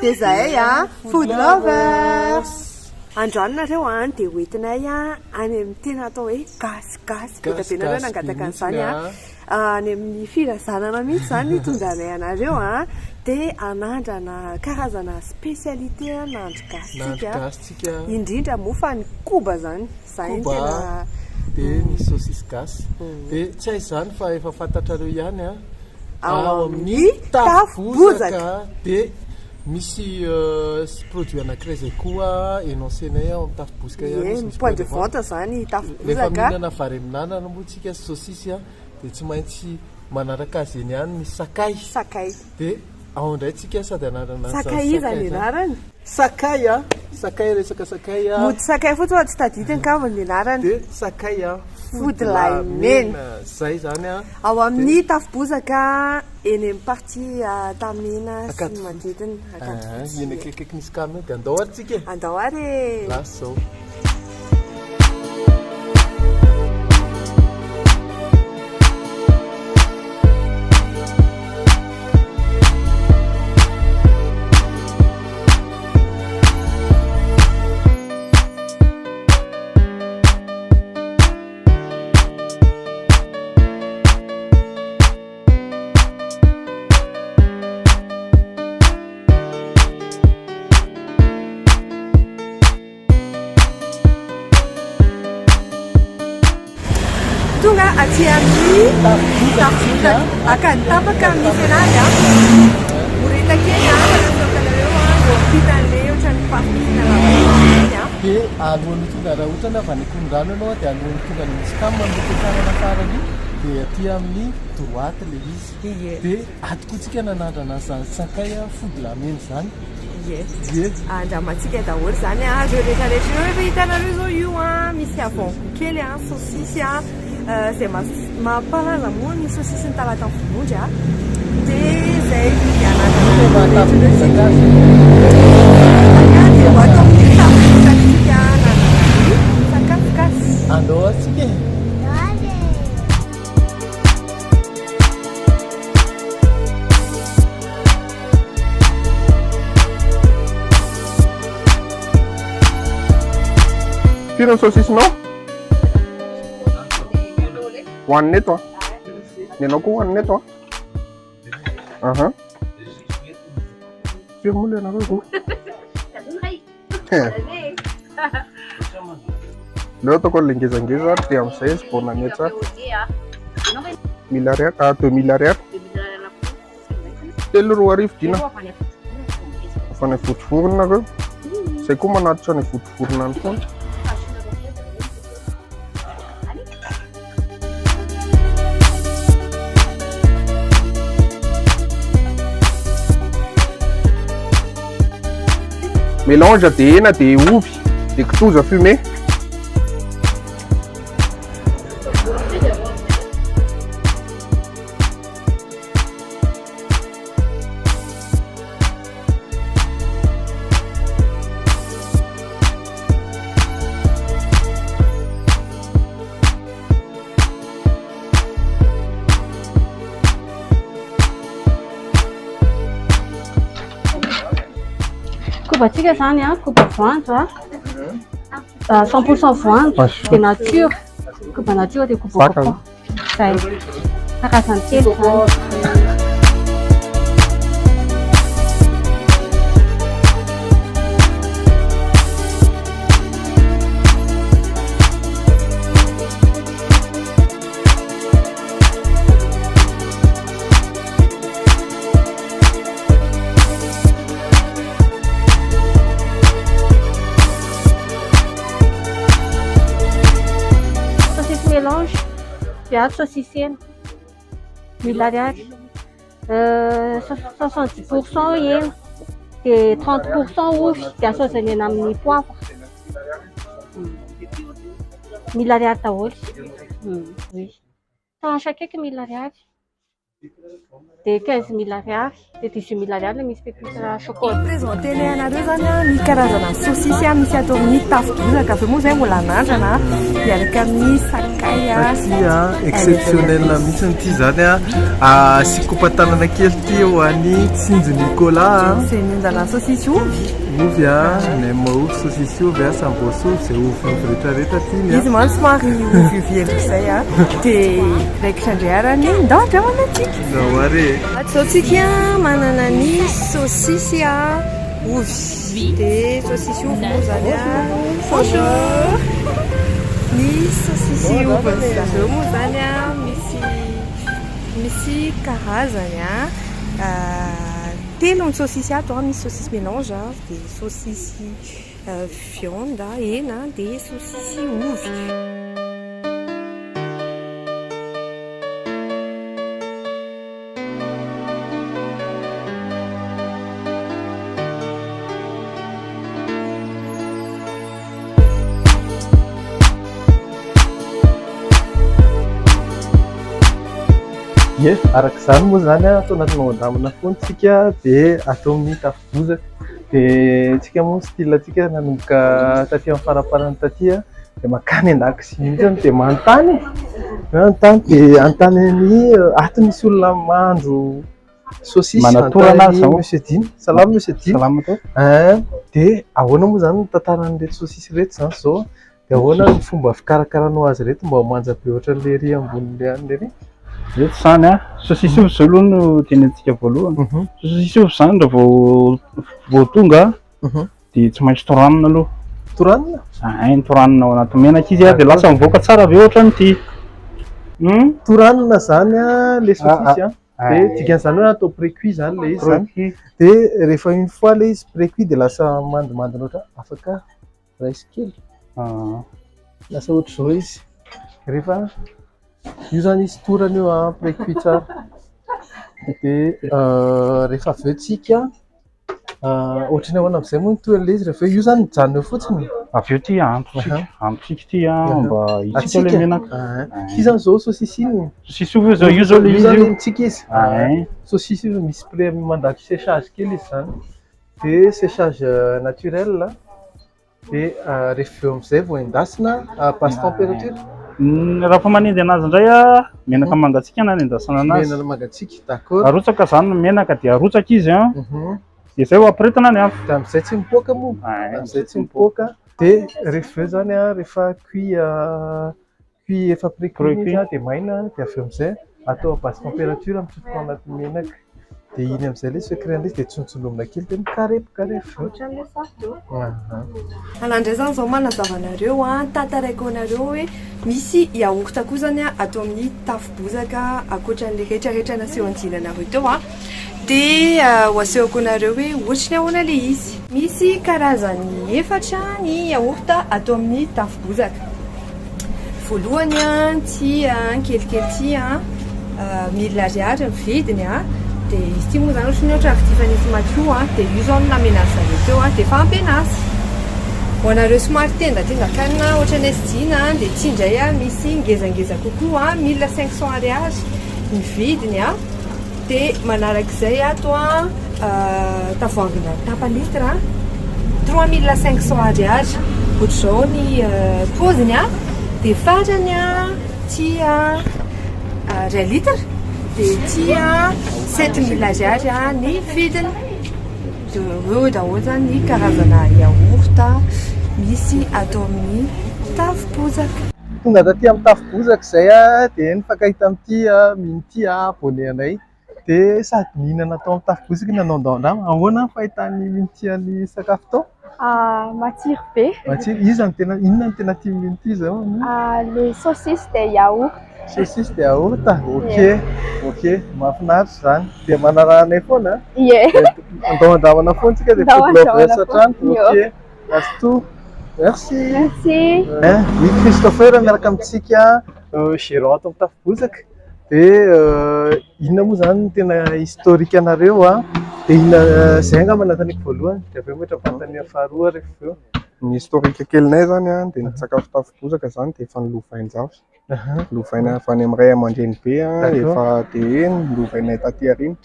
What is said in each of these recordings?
dia zahay a food lovers androanynareo a dia hoentinay a any amin'ny tena atao hoe gasigasy betabenareo nangataka an'izany a any amin'ny firazanana mihitsy zany tondranay anareo a dia anandrana karazana spécialité nandro gasitsika indrindra mofa ny koba zany zay tena dia ny saucisse gasy dia tsy hay zany fa efa fantatrareo ihany a ao amin'ny tafobozaka dia misy produit anankiray zay koa énoncenay ao amin'ny tafobozaka ihany point de vente zany tafobozaka rehefa mihinana vary amin'anana moa tsika saucisse a dia tsy maintsy manaraka azy eny ihany ny sakay dia ao indray tsika sady anarana sakay izany anarany sakay resaka sakay a mody sakay fotsy oa tsy tadidiny kava ny anarany dia sakay a fodlaimena zay zany a ao amin'ny tafobozaka eny amin'ny partie tamena sy manodidiny eny akekaiky nisy kame dia andao ary tsika andao ary lasy zao tonga aty amin'ny tafobozaka akany tapaka amin'ny fianary a moretakely a sokanareo a pitan'le ohatrany papina lavany a dia alohan'ny tonga raha ohatra ny avy any akondrano ianao dia alohan'ny tonga ny misy kamy mametokanana farany dia aty amin'ny droite le izy dia aty koa tsika nanandrana zany sakay a fodlamena zany andramantsika daholo zany a reo rehetrarehetra reo efa hitanareo zao io a misy avonko kely a saucisse a zay mampalaza moa ny saucisse ny talata mivondry a dia zay anatao tafobozakatsika nanany sakafo gasy andao atsika firy ny saucissenao hoanina eto a ny anao koa hoanina eto a firy moa le anareo ko leo ataoko lengezangeza ary dia amin'izay izy vao nania tsara 1000 ariary 2000 ariary telo roa arivo dina fa ny votovorona nareo zay koa manatitra ny votovorona ny foana mélange dia hena dia ovy dia kitoza fumé kobatsika zany a koba voanjo a 100% voanjo dia nature koba nature dia koba coco zay karazany kely zany mélange viado saucisse 1000 ariary 70% hena dia 30% ovy dia asaozany amin'ny poivre 1000 ariary daholo oui tranche akaiky 1000 ariary dia 15 000 ariary dia 18 000 ariary ilay misy pépite chocolat. Présenté-lay anareo zany a ny karazana saosisy a misy atao amin'ny tafo-bozaka avy eo moa zay mbola anandrana miaraka amin'ny sakay a ty a exceptionnel mihitsy ny ty zany a sikopatanana kely ty ho an'ny tsinjo Nicolas zay miondana saosisy ovy a nem ovy saosisy ovy a samboso zay ovy rehetrarehetra ty izy mano somary ovy zay a dia raikitra indray arany ndatra manatsika zahoare zao tsika manana ny saosisy a ovy dia saosisy ovy moa zany a bonjour ny saosisy ovy zareo moa zany a misy karazany a telo ny saosisy ato a misy saosisy mélange dia saosisy viande hena dia saosisy ovy. Arak'izany moa zany atao anaty mandamina foana tsika dia atao amin'ny tafo-bozaka dia tsika moa style tsika nanomboka taty amin'ny faraparany taty dia makany an-dakozia mihitsy dia manontany dia anontany ny ato misy olona mahandro saosisy manatorana azy zao monsieur Dino salama monsieur Dino salama to dia ahoana moa zany tantaran'ireto saosisy reto zany zao dia ahoana ny fomba fikarakaranao azy reto mba manja be ohatran'le ry ambonin'le an'le ry reto zany a saosisy ovy zao aloha no tenentsika voalohany saosisy ovy zany raha vao tonga dia tsy maintsy toranina aloha toranina toranina ao anaty menaka izy a dia lasa mivoaka tsara avy eo ohatran'ity toranina zany a le saosisy a dia dikan'izany hoe atao précuit zany le izy zany dia rehefa une fois le izy précuit dia lasa mandimandina ohatra afaka raisy kely lasa ohatra zao izy rehefa io zany izy torana io a précuit tsara dia rehefa avy eo tsika ohatrany ahoana amin'izay moa nitoerana le izy rehefa io zany mijanona eo fotsiny avy eo ty ampitsika ty mba hitsika le menaka ty zany zao saosisy iny saosisy ovy zao io zao le izy io mitsika izy saosisy io misy pré mandako séchage kely izy zany dia séchage naturel dia rehefa eo amin'izay vao endasina basse température raha fa manendy anazy indray a menaka mangatsika na nendasana anazy menaka mangatsika d'accord arotsaka zany ny menaka dia arotsaka izy dia zay ho ampiretina ny afo dia amin'izay tsy mipoaka moa amin'izay tsy mipoaka dia rehefa eo zany a rehefa cuit efa précuit dia maina dia avy eo amin'izay atao basse température mitsotoko anaty menaka dia iny amin'izay le secret an'izy dia tsontsoloina kely dia mikarepokarepo ohatran'le sato anandray zany zao manazavanareo tantaraiko anareo hoe misy yaourt koa zany atao amin'ny tafo-bozaka ankoatran'le rehetrarehetra naseho anjinanareo teo dia ho asehoko anareo hoe ohatrany ahoana le izy misy karazany efatra ny yaourt atao amin'ny tafo-bozaka voalohany ty kelikely ty 1000 ariary ny vidiny dia izy ty moa zany ohatrany ohatra vidifan'izy matio dia io zao no namena azy zareo teo dia efa ampianasy ho anareo somary tendatendakanina ohatrany asijina dia ty indray misy ngezangeza kokoa 1500 ariary ny vidiny dia manarak'izay ato tavoangina tapalitre 3500 ariary ohatr'izao ny poziny dia farany ty 2 litre dia ty 7000 ariary ny vidiny eo daholo zany ny karazana yaourt misy atao amin'ny tafo-bozaka tonga taty amin'ny tafo-bozaka izay dia nifankahita amin'ity minity aboneanay dia sady mihinana atao amin'ny tafo-bozaka nanao ndaondrama ahoana fahitany minity sakafo tao matsiro be matsiro izy tena inona ny tena tia minity zao le saucisse de yaourt saucisse de yaourt ok mahafinaritra zany dia manaranay foana andao-andamana foana tsika dia fodilova satrano ok asto merci i Christopher miaraka amintsika gérant ato amin'ny tafo-bozaka dia inona moa zany tena historique anareo dia inona zay angamba nataoniko voalohany dia avy eo ohatra vantany faharoa rehefa eo ny historique kelinay zany dia ny sakafo tafo-bozaka zany dia efa nilovain-javatra lovaina avy any amin'ny ray aman-dreny be efa dia lovainay taty aoriana.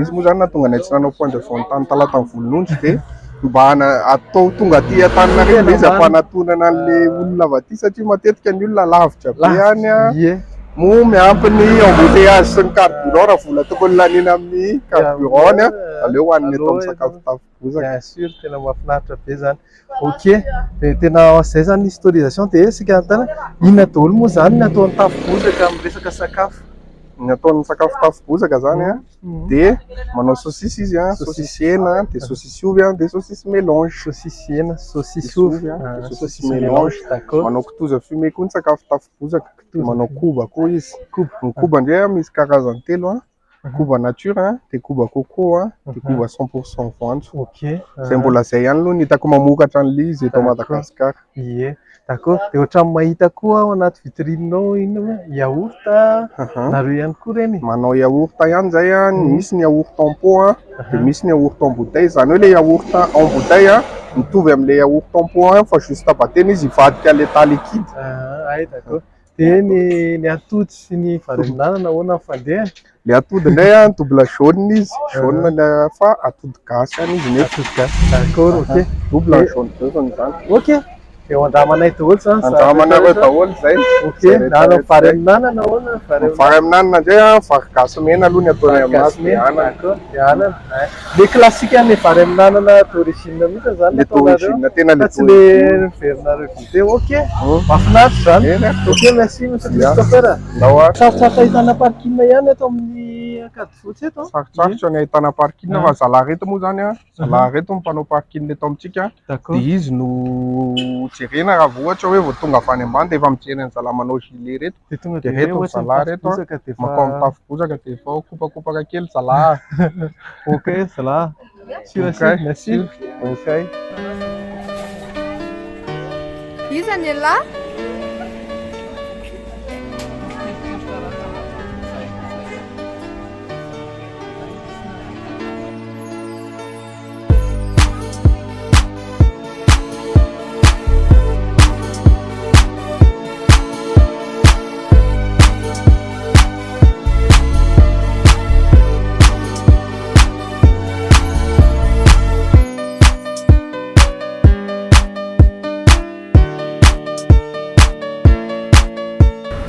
Izy moa zany nahatonga tsy nanao point de vente tany talata ny volon'ondry dia mba atao tonga aty Antananarivo izy ampanantonana an'ilay olona avy aty satria matetika ny olona lavitra be any mo miampy ny embouteillage sy ny carburant raha vola tokony lanina amin'ny carburant any aleo hoaniny eto amin'ny sakafo bozaka. Bien sûr, tena mahafinaritra be zany. Ok, dia tena zay zany historisation dia sika tana inona daholo moa zany ny ataon'ny tafo bozaka amin'ny resaka sakafo. Ny ataon'ny sakafo tafo bozaka zany dia manao saosisy izy saosisy hena dia saosisy ovy dia saosisy mélange. Saosisy hena, saosisy ovy, saosisy mélange. D'accord. Manao kitoza fumé koa ny sakafo tafo bozaka. Manao koba koa izy. Ny koba ndray misy karazany telo koba nature dia koba coco dia koba 100% voanjo. Ok. Zay mbola zay ihany aloha ny hitako mamokatra an'ilay izy eto Madagasikara. Ie. D'accord. Dia ohatran'ny mahita koa ao anaty vitrininao inona yaourt nareo ihany koa reny. Manao yaourt ihany zay misy ny yaourt en pot dia misy ny yaourt en bouteille. Zany hoe le yaourt en bouteille mitovy amin'ilay yaourt en pot fa juste batena izy ivadika l'état liquide. Ay d'accord. Dia ny atody sy ny varen'anana ahoana fandehany? Le atody indray double jaune izy, jaune fa atody gasy izy nefa. Atody gasy. D'accord, ok. Double jaune zany. Ok. Eo andramanay daholo zany. Andramanareo daholo zay. Ok. Nana vary amin'anana ahoana? Vary amin'anana indray vary gasy mena aloha ny ataony aminazy dia anana. Dia anana. Le klasika ny vary amin'anana d'origine mihitsy zany d'origine tena le tsy le verinareo vite. Ok. Mahafinaritra zany. Ok, merci monsieur Christopher. Sarotsarotry ahitana parking ihany eto amin'ny Ankadifotsy eto. Sarotsarotry ny ahitana parking fa Zalareto moa zany Zalareto no mpanao parking eto amintsika. Dia izy no jerena raha ohatra hoe vao tonga avy any ambany dia efa mijery ny zala manao gilet reto. Dia tonga dia reto ny zala reto makao amin'ny tafo bozaka dia efa kopakopaka kely zala. Ok zala. Merci. Ok. Iza ny la?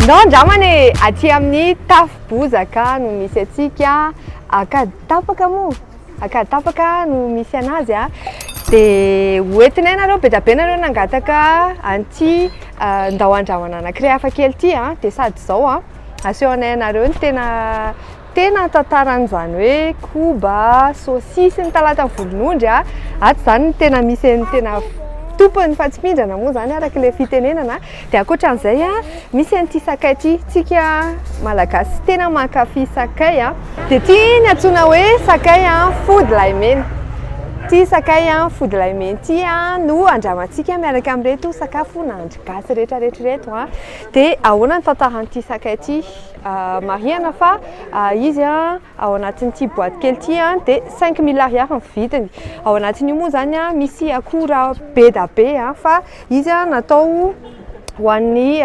Ndao andramany aty amin'ny tafo bozaka no misy atsika Akaditapaka moa Akaditapaka no misy anazy dia hoentinay nareo be da be nareo nangataka an'ity ndao andramana anankiray hafa kely ity dia sady zao asehonay anareo ny tena tantaran'izany hoe koba saosisy ny talata ny volon'ondry aty zany ny tena misy ny tena tompony fa tsy mindrana moa zany araka ilay fitenenana dia ankoatran'izay misy an'ity sakay ity tsika malagasy tena mankafy sakay dia ity ny antsoina hoe sakay fody lahy mena. Ity sakay fody lahy mena ity no andramantsika miaraka amin'ireto sakafo nandry gasy rehetrarehetrareto dia ahoana ny tantaran'ity sakay ity marihana fa izy ao anatin'ity boîte kely ity dia 5000 ariary ny vidiny. Ao anatin'io moa zany misy akora be da be fa izy natao ho an'ny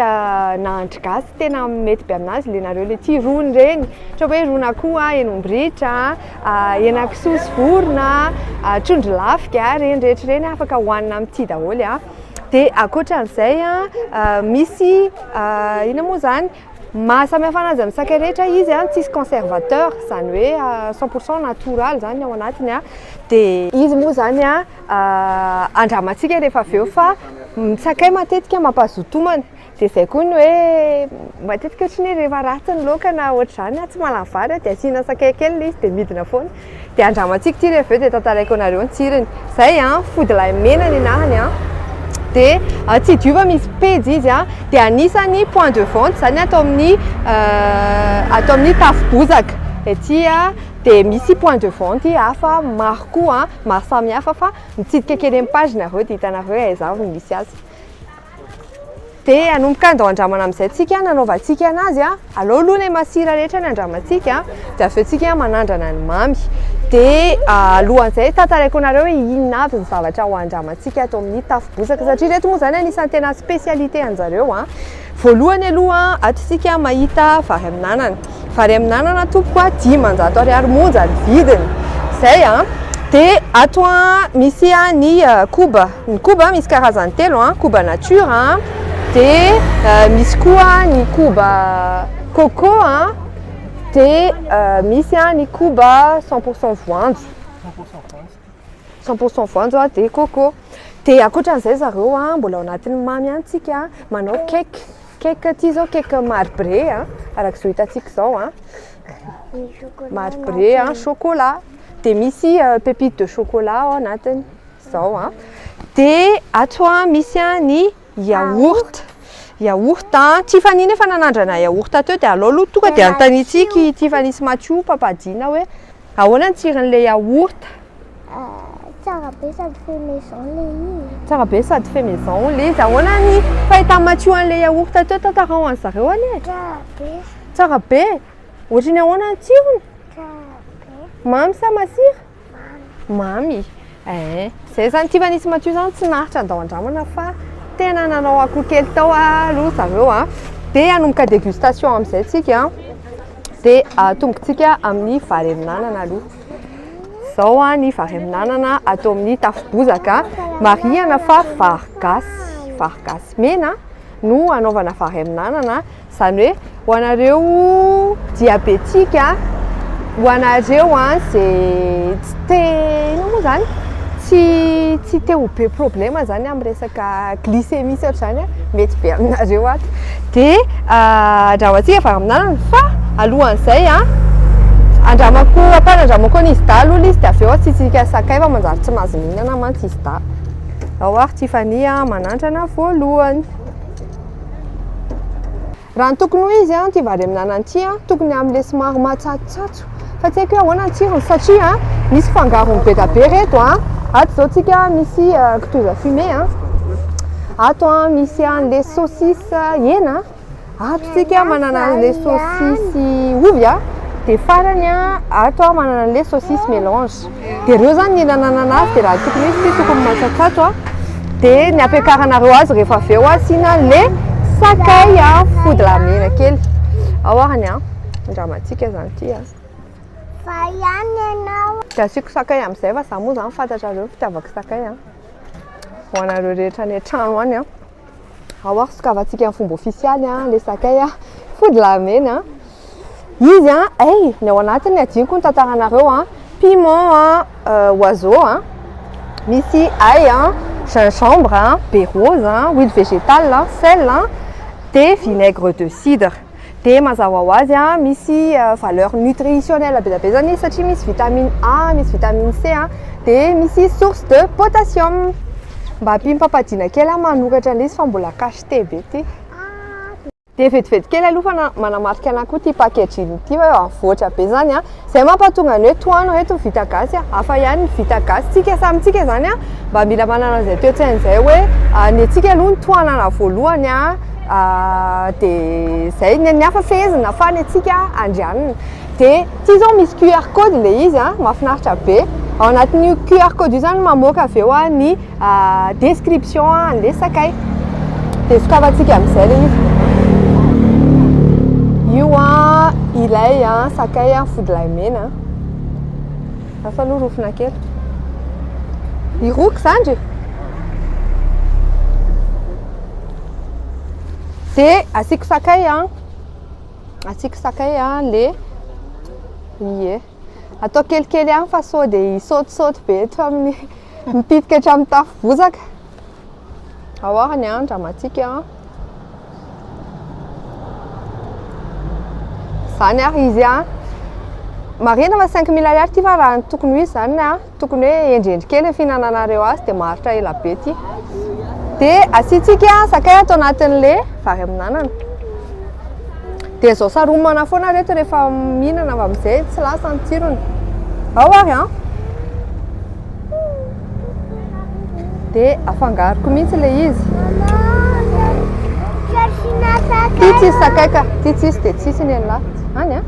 nandry gasy tena mety be aminazy le nareo le ity rony reny ohatra hoe rony akoho henom-boritra henan-kisoa sy vorona trondro lafika reny rehetra reny afaka hohanina amin'ity daholo dia ankoatran'izay misy ina moa zany mahasamihafa anazy amin'ny sakay rehetra izy tsisy conservateur zany hoe 100% natoraly zany ao anatiny dia izy moa zany andramantsika rehefa avy eo fa sakay matetika mampazotomana dia izay koa ny hoe matetika ohatry ny rehefa ratsy ny laoka na ohatr'izany tsy malany vary dia asiana sakay kely izy dia midina foana dia andramantsika ity rehefa eo dia tantaraiko anareo ny tsirony. Izay fody lahy mena ny anarany dia tsy diova misy pejy izy dia anisany point de vente zany atao amin'ny tafo bozaka ety dia misy point de vente hafa maro koa maro samihafa fa mitsidika kely amin'ny pagina ireo dia hitanareo aiza no misy azy. Dia anomboka andao andramana amin'izay tsika nanaovantsika anazy aleo aloha ny masira rehetra ny andramantsika dia avy eo tsika manandrana ny mamy. Dia alohan'izay tantaraiko anareo hoe inona avy ny zavatra ho andramantsika atao amin'ny tafo bozaka satria reto moa zany anisan'ny tena spécialité anjareo voalohany aloha atsika mahita vary amin'anana. Vary amin'anana tompoko 10 ariary monja ny vidiny. Zay dia ato misy ny koba. Ny koba misy karazany telo koba nature dia misy koa ny koba coco dia misy ny koba 100% voanjo. 100% voanjo dia coco. Dia ankoatran'izay zareo mbola ao anatin'ny mamy antsika manao cake. Cake ty zao cake marbré arak'izao hitantsika zao marbré chocolat. Dia misy pépite de chocolat ao anatiny zao dia ato misy ny yaourt. Yaourt Tiffany nefa nanandrana yaourt teo dia alao aloha tonga dia antanitsika Tiffany sy Mathieu papadina hoe ahoana ny tsiron'ilay yaourt. Tsara be sady fait maison le izy. Tsara be sady fait maison le izy. Ahoana ny fahitany Mathieu an'ilay yaourt teo tantarao an zareo anie. Tsara be. Tsara be. Ohatrany ahoana ny tsirony? Tsara be. Mamy sa masira? Mamy. Zay zany Tiffany sy Mathieu zany tsy naritra andao andramana fa tena nanao akoho kely tao aloha zareo dia hanomboka dégustation amin'izay tsika dia tombontsika amin'ny vary amin'anana aloha. Zao ny vary amin'anana atao amin'ny tafo bozaka marihana fa vary gasy mena no anaovana vary amin'anana. Zany hoe ho anareo diabétika, ho anareo izay tsy te ino moa zany tsy te ho be problema zany amin'ny resaka glycémie ohatr'izany mety be aminareo ato. Dia andramantsika vary amin'anana fa alohan'izay ampanandramako an'izy da aloha izy dia avy eo tsitsika sakay fa manjary tsy mahazo mihinana mantsy izy da. Ao ary Tiffany manandrana voalohany. Raha ny tokony ho izy ty vary amin'anana ity tokony amin'ilay somary matsatsotsatso fa tsy haiko hoe ahoana ny tsirony satria misy fangarony be da be reto ato zao tsika misy kitoza fumé ato misy an'ilay saucisse hena ato tsika manana an'ilay saucisse ovy dia farany ato manana an'ilay saucisse mélange. Dia ireo zany nihinanana azy dia raha tokony izy tokony matsatsotsatso dia ny ampiakaranareo azy rehefa avy eo asiana an'ilay sakay fody lamena kely. Ao arany andramantsika zany ity Fa ihany ianao. Dia asiako sakay amin'izay fa za moa zany fantatrareo fitiavako sakay ho anareo rehetra any an-trano any ao ary sokavantsika amin'ny fomba ofisialy ilay sakay fody lamena. Izy ny ao anatiny adiniko ny tantaranareo piment oiseau misy ail gingembre be rose huile végétale sel dia vinaigre de cidre. Dia mazava ho azy misy valeur nutritionnelle be da be zany satria misy vitamine A, misy vitamine C dia misy source de potassium. Mba hampimpapadina kely manoratra an'izy fa mbola cacheté be ty. Dia vetivety kely aloha fa manamarika anahy koa ty packaging ity hoe avoatra be zany izay mampatonga ny hoe toano reto vita gasy hafa ihany vita gasy tsika samitsika zany mba mila manana an'izay toe-tsaina izay hoe ny antsika aloha ny toanana voalohany dia izay ny hafa fehezina fa ny antsika andrianina. Dia ty zao misy QR code ilay izy mahafinaritra be. Ao anatin'io QR code io zany mamoaka avy eo ny description an'ilay sakay dia sokavantsika amin'izay ilay izy. Io ilay sakay fody lamena. Afa aloha rofina kely. Iroko zany. Dia asiako sakay le atao kelikely fa sao dia hisaotisaoty be eto amin'ny mipitika hatramin'ny tafo bozaka. Ao arany andramantsika zany ary izy marina fa 5000 ariary ty fa raha tokony ho izy zany tokony hoe endrendry kely ny fihinananareo azy dia maharitra ela be ty. Dia asiantsika sakay atao anatin'ilay vary amin'anana. Dia zao saromana foana reto rehefa mihinana avy amin'izay tsy lasa ny tsirony. Ao ary dia afangaroko mihitsy ilay izy. Ty tsisy sakay ka, ty tsisy dia tsisy ny an'lahy any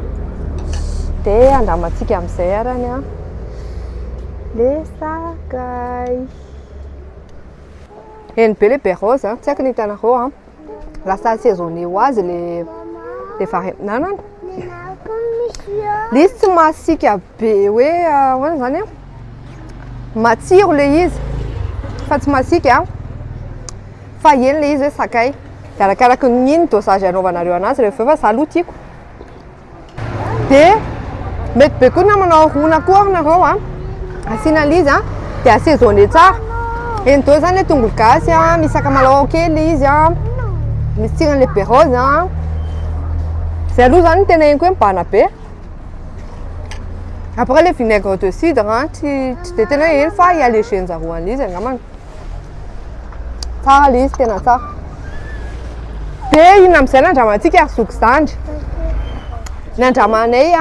dia andramantsika amin'izay arany le sakay. Eny be le be rose tsy haiko ny hitanareo lasa assaisonné ho azy le vary amin'anana. Le izy tsy masika be hoe ahoana zany a matsiro le izy fa tsy masika fa eny le izy hoe sakay de arakaraky n'ino dosage anaovanareo anazy rehefa fa za aloha tiako de mety be koa na manao rona koa nareo a asiana le izy a de assaisonné tsara eny dao zany le tongolo gasy a misy sakamalaho kely le izy a misy tsiran'le be rose a zay aloha zany tena eny koa mibana be. Après le vinaigre de cidre tsy de tena eny fa ialegen'zareo an'izy angambany tsara le izy tena tsara de ino am'izay nandramantsika ary zoky zandry nandramanay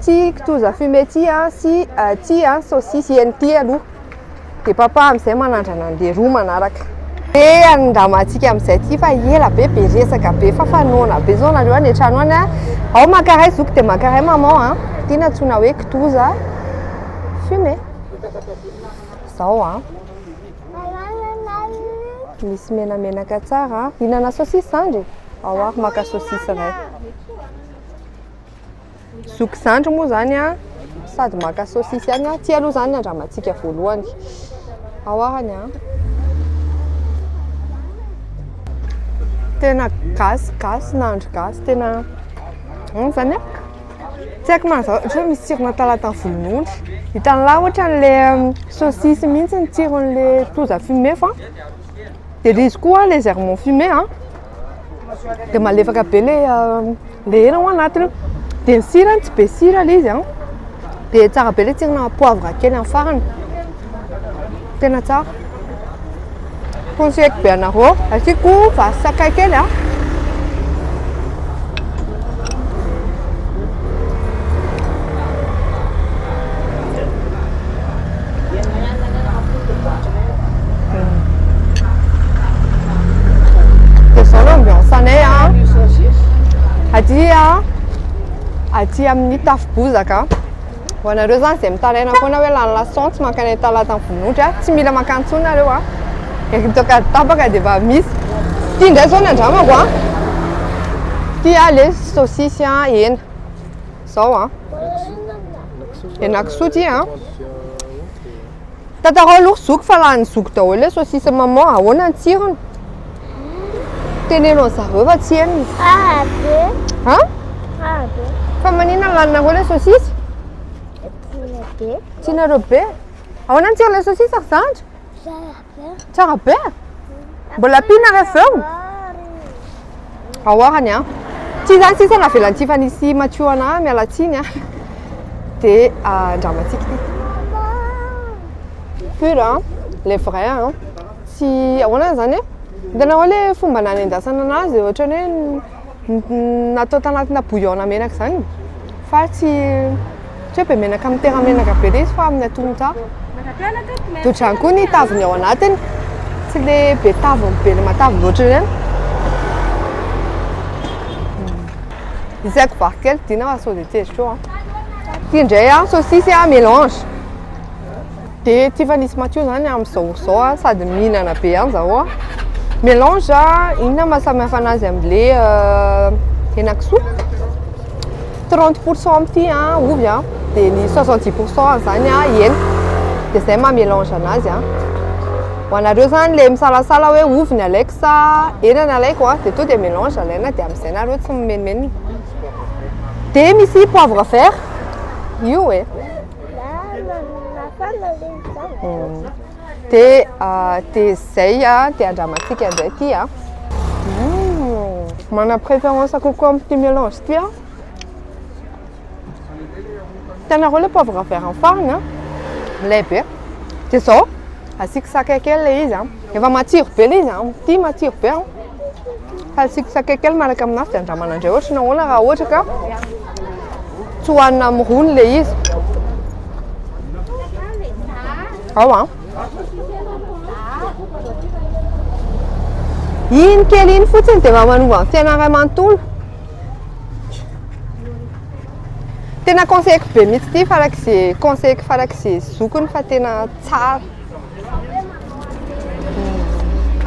ty kitoza fumé ty sy ty saosisy eny ty aloha de papa am'izay manandrana le roa manaraka de andramantsika am'izay ty fa ela be resaka be fa fanoana be zao nareo any trano any ao makaray zoky de makaray maman ty natsona hoe kitoza fumé zao misy menamenaka tsara hinana saosisy zandry ao ary maka saosisy ray zoky zandry moa zany sady maka saosisy any ty aloha zany andramantsika voalohany ao arany tena gasy nandro gasy tena zany tsy haiko manazao ohatra misy tsirona talatany volon'ondry hitan'la ohatra n'le saosisy mihitsy ny tsiron'le kitoza fumé fa de le izy koa légèrement fumé de malefaka be le hena ao anatiny de ny sirany tsy be sira le izy de tsara be le tsirona poivre kely amin'ny farany tena tsara conseilleko be anareo asiako vary sakay kely aty amin'ny tafo-bozaka ho anareo zany zay mitaraina foana hoe lany lason tsy mankany talatany vononondry tsy mila mankantsoa nareo toka tapaka de efa misy ty indray zao ny andramako ty le saosisy hena zao henakisoa ty tatarao aloha zoky fa lany zoky daholo le saosisy maman ahoana ny tsirony teneno zareo fa tsy henony fa manina laninareo le saosisy tianareo be ahoana ny tsiro le saosisy ary zandry tsara be mbola pihina rehefa eo ahoarany tsy zany sisa navelany tsy fa nisy matio ana mialatsiny de andramantsika pur le vrai tsy ahoana zany hitanareo le fomba nanendasana anazy ohatrany hoe natao tanatina bouillon menaka zany fa tsy hoe be menaka amin'ny tera menaka be le izy fa amin'ny atono tsara de ohatrany koa ny taviny ao anatiny tsy le be taviny be le matavy loatra reny izy haiko vary kely dina fa sao de tezitro ty indray saosisy mélange de ty fa nisy matio zany amin'izao sady mihinana be any zao mélange inona mahasamihafa anazy amin'le henakisoa 30% am'ty ovy de ny 70% zany hena de zay mamélange anazy ho anareo zany le misalasala hoe ovy ny alaiko sa hena ny alaiko de to de mélange alaina de am'izay nareo tsy mimenimeny de misy poivre vert io de zay de andramantsika anzay ty mana préférence kokoa amin'ty mélange ty hitanareo le poivre vert amin'ny farany milay be de zao asiako sakay kely le izy efa matsiro be le izy ty matsiro be fa asiako sakay kely malaka aminazy de andramana indray ohatra nahoana raha ohatra ka tsy hohanina amin'ny rony le izy ao iny kely iny fotsiny de mamanova ny fiainana ray manontolo tena conseilleko be mihitsy ty farak'izay conseilleko farak'izay zokiny fa tena tsara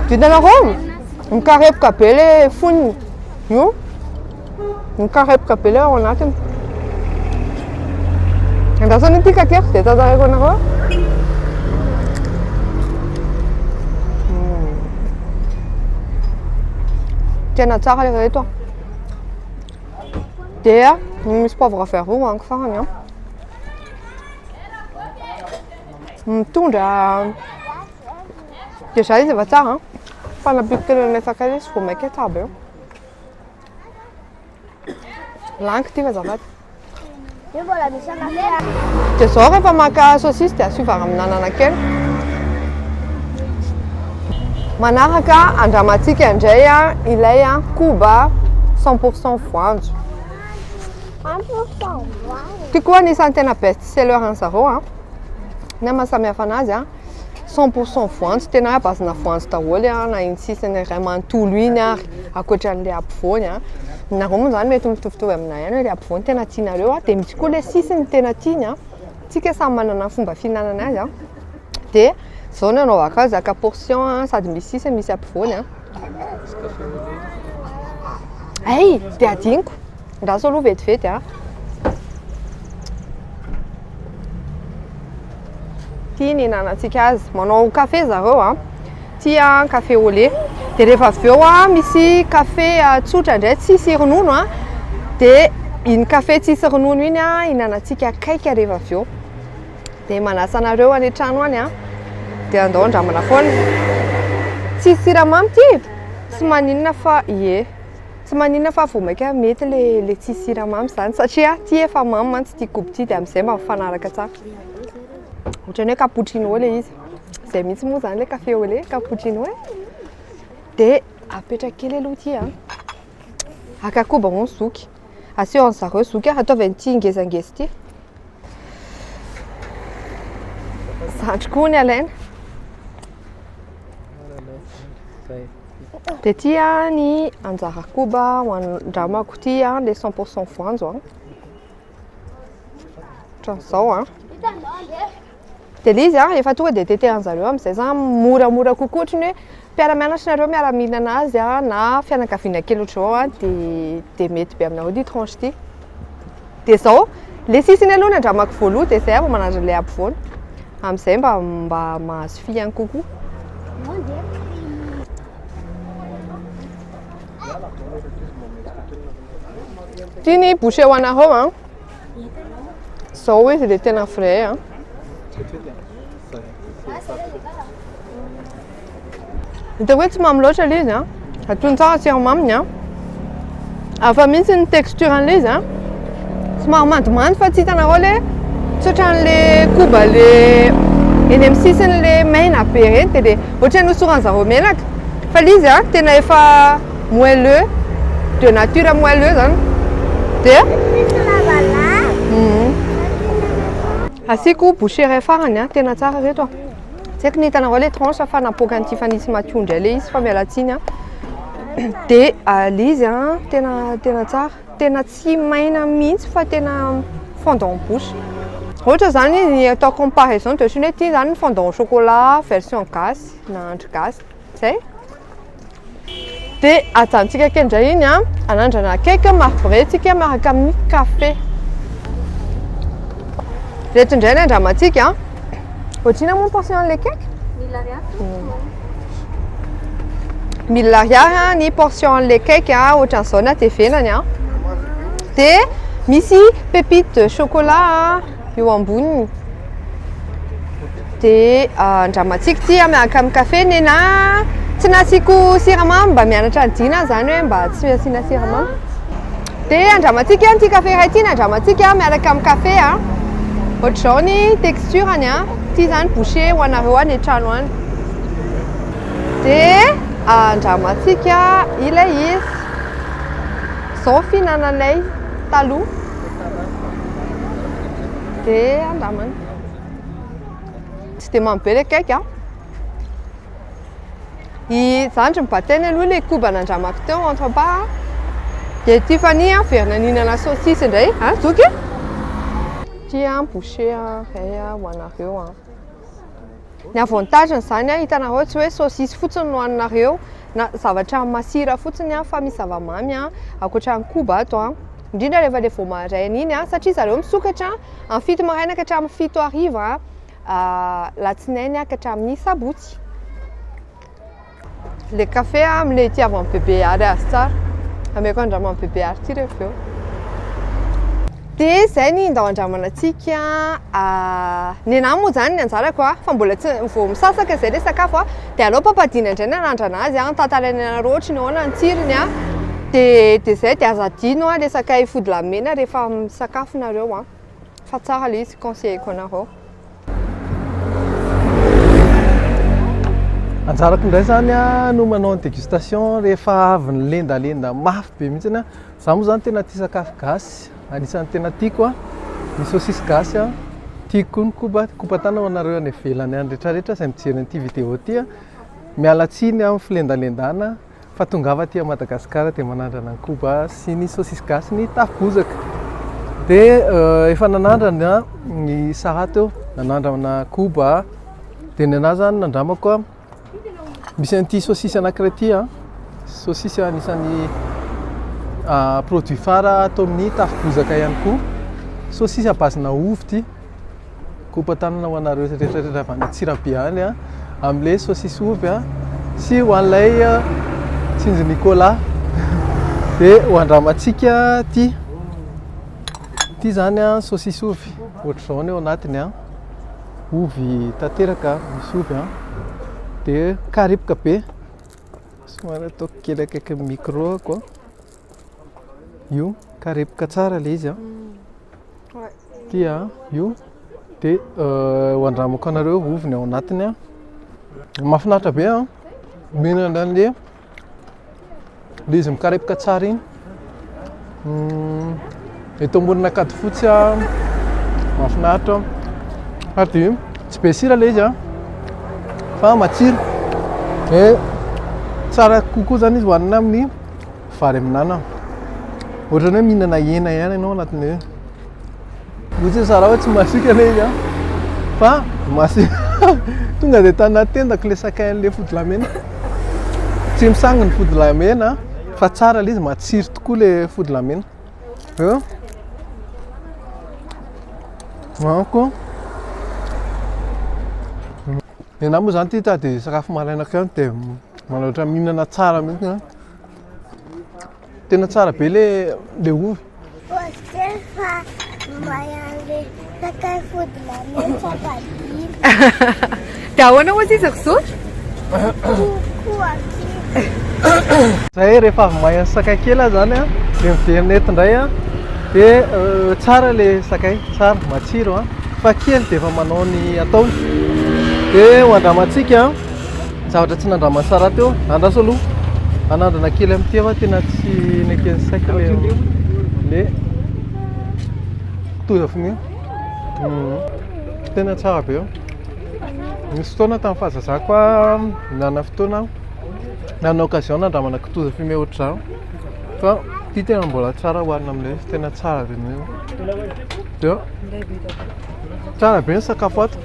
hitanareo Mikarepoka be le foniny. Io? Mikarepoka be le ao anatiny. Andrasana ity kakeky dia tazareko anareo. Tena tsara le reto. Dia misy poivre vert roux hoaniko farany a. Mitondra dia za izy efa tsara. Fa nampiko kely lefaka izy vao maika tsara be. Lanky ity azafady. Dia zao rehefa maka saosisy dia asiova ramin'anana kely. Manaraka andramantsika indray a ilay a koba 100% voanjo. 100% Ty koa anisan'ny tena best seller an'zareo a. Ny mahasamihafa anazy a 100% voanjo, tena bazina voanjo daholo a, na iny sisiny iray manontolo iny ary ankoatran'le ampovoany a. Nareo moa zany mety mitovitovy aminay ihany le ampovoany tena tianareo a, dia misy koa le sisiny tena tiany a. Tsika samy manana fomba fihinanana azy a. Dia zao ny anaovako azy zaka portion sady misy sisiny misy ampovoany a. Ay, dia adiniko. Ndraso aloha vetivety a. Tia ny hinanantsika azy. Manao kafe zareo a. Tia kafe au lait. Dia rehefa avy eo a misy kafe tsotra indray tsisy ronono a. Dia iny kafe tsisy ronono iny a hinanantsika akaika rehefa avy eo. Dia manasa anareo any an-trano any a. Dia andao andramana foana. Tsisy siramamy ty. Tsy maninona fa ie. Tsy maninona fa vao maika mety le tsisy siramamy zany satria ty efa mamy mantsy ty kobo ty dia amin'izay mba mifanaraka tsara. Ohatrany hoe cappuccino le izy. Izay mihitsy moa zany le café au lait, cappuccino e. Dia apetraka kely aloha ty a. Akakoba hono zoky. Asio an'zareo zoky a, ataovy an'ity ngezangeza ty. Zandry koa ny alaina. Dia ty a ny anjara koba andramako ty a le 100% voanjo a. Ohatran'izao a. Dia le izy a efa tonga dia tetehan'zareo amin'izay zany moramora kokoa ohatrany hoe mpiara-mianatra nareo miara-mihinana azy a na fianakaviana kely ohatr'izao a dia mety be aminareo ty tranche ty. Dia zao le sisiny aloha ny andramako voaloha dia izay vao manandra le ampovoany. Amin'izay mba mahazo fiany kokoa. Ty ny boucher ho anareo a. Zao izy le tena frais a. Hitako hoe tsy mamy loatra le izy a. Atony tsara siramaminy a. Hafa mihitsy ny texture an'le izy a. Somary mandomando fa tsy hitanareo le tsoatran'le koba le eny amin'ny sisiny le maina be reny dia le ohatrany hosoran'zareo menaka. Fa le izy a tena efa moelleux, de nature moelleux zany. Dia asiako boucher iray farany a, tena tsara reto a. Tsy haiko ny hitanareo le tranche fa napoaka an'ity fa nisy mationdra le izy fa miala tsiny a. Dia le izy a tena tsara, tena tsy maina mihitsy fa tena fondant en bouche. Ohatra zany izy atao comparaison dia ohatrany hoe ity zany fondant au chocolat version gasy na andro gasy. Zay. Dia ajanontsika kendray iny a, anandrana cake marbretsika miaraka amin'ny café. Rehetra indray ny andramantsika. Ohatrina moa portion-n'le cake? 1000 ariary. 1000 ariary ny portion-n'le cake a, ohatran'izao ny hatevenany a. Dia misy pépite de chocolat eo amboniny. Dia andramantsika ty miaraka amin'ny café nena tsy nasiako siramamy mba mianatra dina zany hoe mba tsy asiana siramamy. Dia andramantsika an'ity café iray ity ny andramantsika miaraka amin'ny café a. Ohatr'izao ny texturany a. Ty zany boucher ho anareo any an-trano any. Dia andramantsika ilay izy. Zao fihinananay taloha. Dia andramana. Tsy dia mamy be le cake a. Zandry mibatainy aloha le koba nandramako teo entre part. Dia Tiffany a verina nihinana saosisy indray. Zoky? Ty a boucher iray ho anareo a. Ny avantage-ny zany a hitanareo tsy hoe saosisy fotsiny no hoaninareo na zavatra masira fotsiny a fa misy zavamamy a akoatran'ny koba ato a indrindra rehefa le vao maraina iny a satria zareo misokatra amin'ny 7 maraina ka hatramin'ny 7 hariva latsinainy a ka hatramin'ny sabotsy. Le café am'le itiavan'ny bebe ary azy tsara ameko andramany bebe ary ty rehefa eo. Dia zay ny ndao andramanantsika ny anahy moa zany ny anjarako a fa mbola tsy vao misasaka zay le sakafo a dia aleo papadina indray ny anandrana azy a tantarainy anareo ohatry ny ahoana ny tsirony a dia zay dia aza adino a le sakay fody lamena rehefa misakafo nareo a fa tsara le izy conseilleko anareo. Anjarako indray zany a no manao dégustation rehefa avy ny lendalenda mafy be mihitsy a. Zaho moa zany tena tia sakafo gasy, anisan'ny tena tiako a ny saucisse gasy a, tiako koa ny koba tana ho anareo any ivelany any rehetrarehetra izay mijery an'ity vidéo ty a. Miala tsiny amin'ny filendalendana fa tongava aty Madagasikara dia manandrana ny koba sy ny saucisse gasy ny tafo-bozaka. Dia efa nanandrana ny Sara teo, nanandrana koba dia ny anahy zany nandramako a. Misy an'ity saucisse anankiray ity a, saucisse anisan'ny produit phare atao amin'ny tafo-bozaka ihany koa. Saucisse à base-na ovy ity, koba tanana ho anareo rehetrarehetra avy any Antsirabe any a, amin'ilay saucisse ovy a sy ho an'ilay Tsinjo Nicolas. Dia ho andramantsika ty zany a saucisse ovy ohatr'izao ny ao anatiny a, ovy tanteraka misy ovy a. Dia karipoka be, somary ataoko kely akaiky micro koa. Io karipoka tsara le izy a. Ty a io dia ho andramako anareo ovy ny ao anatiny a. Mahafinaritra be a, mihinana an'le izy mikarepoka tsara iny. Eto ambonina kady fotsy a, mahafinaritra ary tsy be sira le izy a fa matsiro. Tsara kokoa zany izy hohanina amin'ny vary amin'anana. Ohatrany hoe mihinana hena ihany ianao anatin'io. Ohatsy Sara hoe tsy masika le izy a fa masika. Tonga dia tany tendako le sakay an'le fody lamena. Tsy misangy ny fody lamena fa tsara le izy, matsiro tokoa le fody lamena. Koa ny anahy moa zany ty tady sakafo maraina kany dia manao ohatran'ny mihinana tsara mihitsy a. Tena tsara be le ovy. Dia ahoana hozy izy zao? Zay rehefa avy mahay sakay kely zany a, dia miverina eto indray a, dia tsara le sakay, tsara matsiro a, fa kely dia efa manao ny ataony. Dia ho andramantsika zavatra tsy nandraman'ny Sara teo, andraso aloha anandrana kely amin'ity fa tena tsy nekeny saika le kitoza fogna. Tena tsara be eo. Misy fotoana tamin'ny fahazazako a, nana fotoana nana occasion nandramana kitoza fumé ohatr'izao fa ity tena mbola tsara hohanina amin'ilay tena tsara be mihitsy. Dia tsara be ny sakafo ato.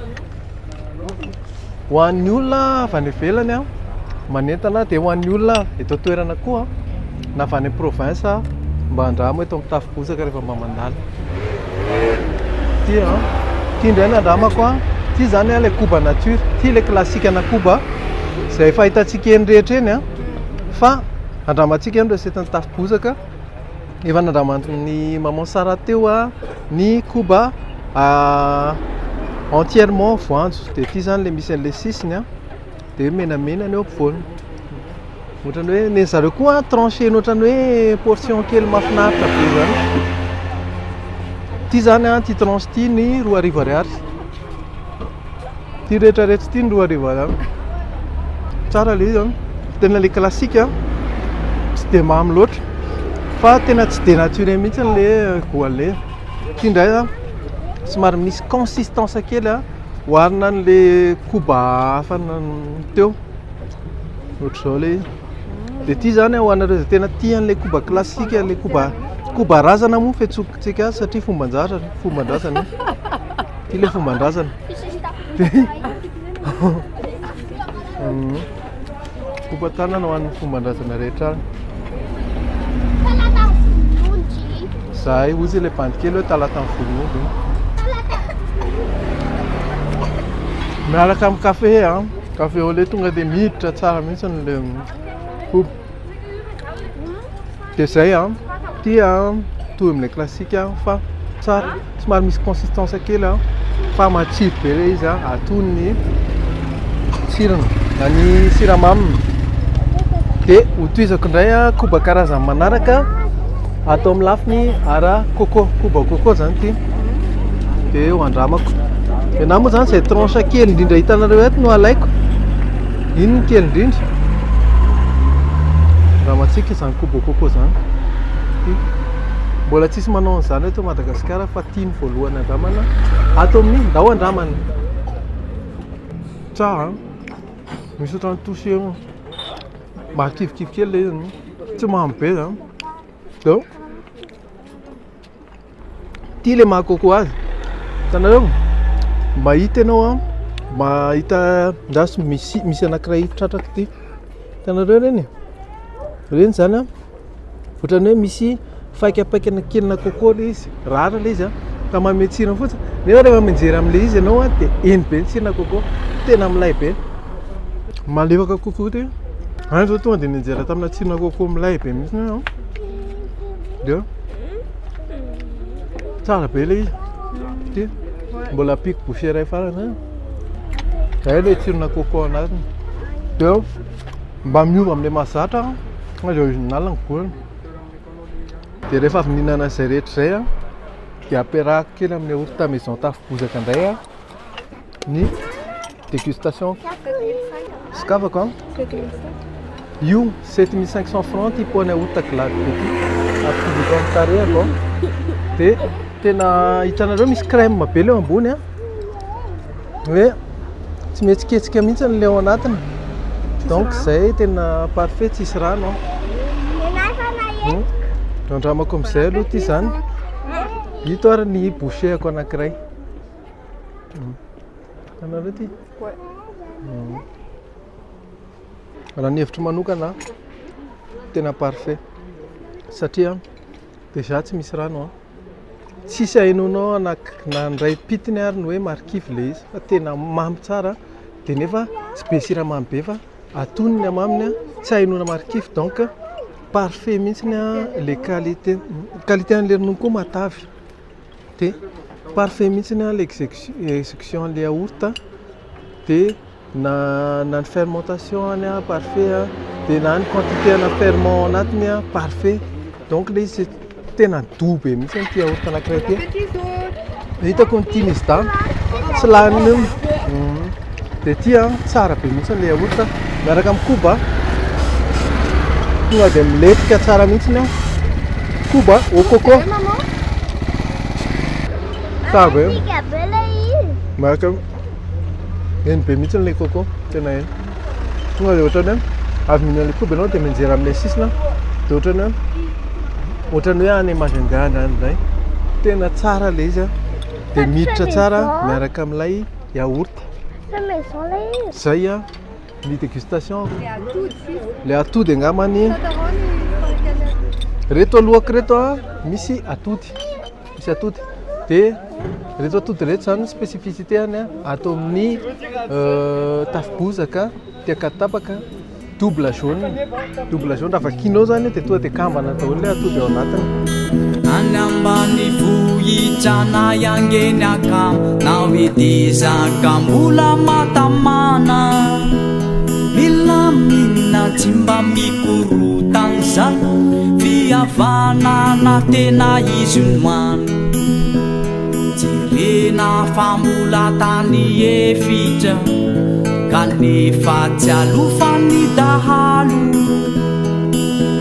Ho an'ny olona avy any ivelany a manentana, dia ho an'ny olona eto toerana koa na avy any province mba andramo eto amin'ny tafo-bozaka rehefa mamandala. Ty indray nandramako a, ty zany a le koba nature, ty le klasika na koba izay fahitantsika eny rehetra eny a, fa andramantsika eny resetin'ny tafo-bozaka. Efa nandraman'ny maman Sara teo a ny koba entièrement voanjo. Dia ty zany le misy an'le sisiny a, dia menamena ny eo ampovoany. Ohatrany hoe ny zareo koa tranché ohatrany hoe portion kely mahafinaritra be zany. Ty zany a, ty tranche ty ny 2 ariary. Ty rehetrarehetra ty ny 2 ariary. Tsara le izy a, tena le klasika, tsy dia mamy loatra fa tena tsy dia naturel mihitsy le goale. Ty indray a somary misy consistance kely a, hoharina n'le koba hafa teo ohatr'izao le izy. Dia ty zany ho anareo izay tena tia an'le koba klasika, le koba razana moa fiantsokitsika azy satria fomban-drazana. Ty le fomban-drazana. Koba-tanana ho an'ny fomban-drazana rehetra any. Zahay ozy ilay bandikely hoe talatan'ny volon'omby. Miaraka amin'ny kafe kafe au lait tonga dia miditra tsara mihitsy ilay koba. Dia zay tia toy amin'ilay klasika fa tsara somary misy consistance kely fa matsiro be ilay izy atony tsirony na ny siramaminy. Dia hotoizako indray koba karazany manaraka atao amin'ny lafiny ara coco, koba coco zany ity. Dia hoandramako. Dia na moa zany izay tranche kely indrindra hitanareo eto no alaiko. Iny ny kely indrindra. Raha matsika izany koba coco zany. Mbola tsisy manao an'izany eto Madagasikara fa tiany voalohany andramana atao amin'ny ndao andramana. Tsara misy ohatran'ny touché mahakivikivy kely ilay izy, tsy mamy be zany. Dia tia ilay mahakoko azy. Hitanareo mahita ianao mahita ndasy misy anankiray tratraka ity. Hitanareo reny? Reny zany ohatran'ny hoe misy faikapaikana kelina coco ilay izy, rara ilay izy ka manome tsirony fotsiny. Nefa rehefa mijery amin'ilay izy ianao dia eny be ny tsirona coco, tena milay be. Malefaka kokoa ty. Any zao tonga dia nijery tamina tsirona coco milay be mihitsy ianao. Dia tsara be ilay izy. Ty mbola pique bouchée iray farany. Zay ilay tsirona coco anatiny. Dia mba miova amin'ilay mahazatra ilay original ny golany. Dia rehefa avy mihinana izay rehetra izay dia ampiarahako kely amin'ny yaourt maison tafo bozaka indray ny dégustation. Sakafako io 7500 francs ty poana yaourt glace be ty apodiko amin'ny tarehako. Dia tena hitanareo misy crème be leo ambony hoe tsy mihetsiketsika mihitsy ny leo anatiny. Donc zay tena parfait, tsisy rano. Andramako amin'izay aloha ity zany. Ito ary ny bouchée-ako anankiray. Anareo ty? Raha ny hevitro manokana tena parfait satria déjà tsy misy rano tsisy hainonao na ndray pitiny ary ny hoe marikivy ilay izy fa tena mamy tsara. Dia nefa tsy be siramamy be fa atonony amaminy tsy hainona marikivy. Donc parfait mihitsy les qualité an'ilay ronono koa matavy. Dia parfait mihitsy l'exécution an'ilay yaourt. Dia na ny fermentation parfait. Dia na ny quantité ana ferment anatiny parfait. Donc ilay izy tena dobe mihitsy ty yaourt anankiray ty. Hitako ny tiany izy da tsy lany. Dia ty tsara be mihitsy ilay yaourt miaraka amin'ny koba. Tonga dia miletika tsara mihitsy koba au coco. Tava eo. Miaraka eny be mihitsy ilay coco tena eny. Tonga dia ohatrany avy mihinana ilay koba ianao dia mijery amin'ilay sisiny. Dia ohatrany hoe any Majunga izay tena tsara ilay izy. Dia miditra tsara miaraka amin'ilay yaourt. Zay ny dégustation. Le atody angambany reto alohako reto misy atody. Misy atody. Dia reto atody reto zany spécificité any atao amin'ny tafo bozaka tiakatapaka double jaune. Double jaune raha vakinao zany dia tonga dia kambana daholo ilay atody ao anatiny. Any ambany vohitrana iangeny akam na hoedezaka mbola matamana milamina tsy mba mikorotany zany fihavanana tena izy noany jerena fa mbola tany efitra kanefa tsy alofany dahalo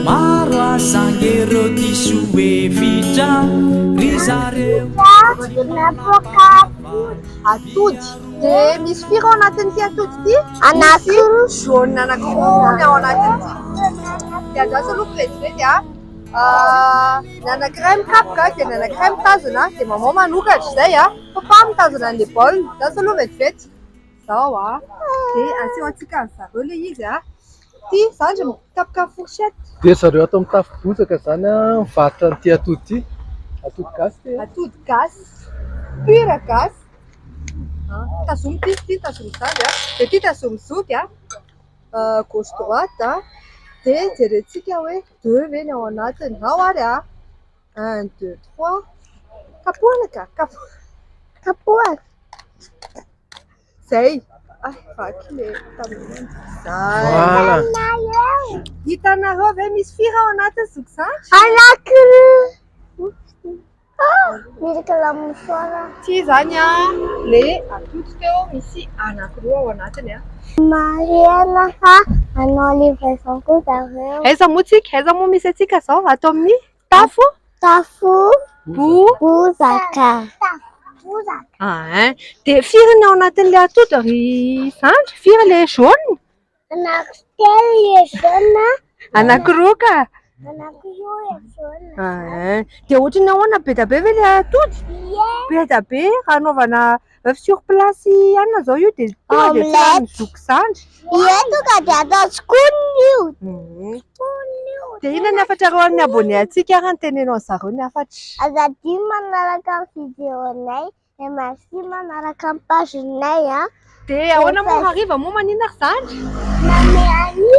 maro asangereo diso efitra ry zareo atody. Dia misy firy ao anatin'ity atody ity? Misy jaune anankiroa ao anatin'ity. Dia andraso aloha vetivety ny anankiray mikapoka dia ny anankiray mitazona. Dia maman manokatra izay papa mitazona an'ilay baolina. Andraso aloha vetivety. Zao dia aseho antsika ny zareo ilay izy. Ty zandry tapaka fourchette. Dia zareo ato amin'ny tafo bozaka zany a mivarotra n'ity atody ity. Atody gasy ty. Atody gasy, pure gasy. Tazomy ty tazomy zany a. Dia ty tazomy zoky a. Gauche droite a. Dia jerentsika hoe 2 ve ny ao anatiny. Ao ary a. 1, 2, 3. Kapohana ka. Kapohana. Zay. Ay, vaky le tamin'iny. Voilà. Hitanareo ve misy firy ao anatiny zoky zany? Anankiroa. Misy kalamosoara. Ty zany a le atody teo misy anankiroa ao anatiny a. Mariana fa anao livraison koa zareo. Aiza moa tsika? Aiza moa misy atsika zao? Atao amin'ny tafo? Tafo bozaka. Dia firy ny ao anatin'ilay atody ry zandry? Firy le jaune? Anankitelo le jaune. Anankiroa ka? Anankiroa le jaune. Dia ohatrany ahoana be da be ve ilay atody? Be da be raha anaovana sur place anona zao io dia tonga dia tsara mizoky zandry. Ie tonga dia atao tsikony io. Dia inona ny afatrareo amin'ny abone antsika raha ny tenenao zareo ny afatra? Azadiny manaraka amin'ny vidéonay. Et merci manaraka amin'ny pagenay a. Dia ahoana moa hariva moa maninona ry zandry? Mameany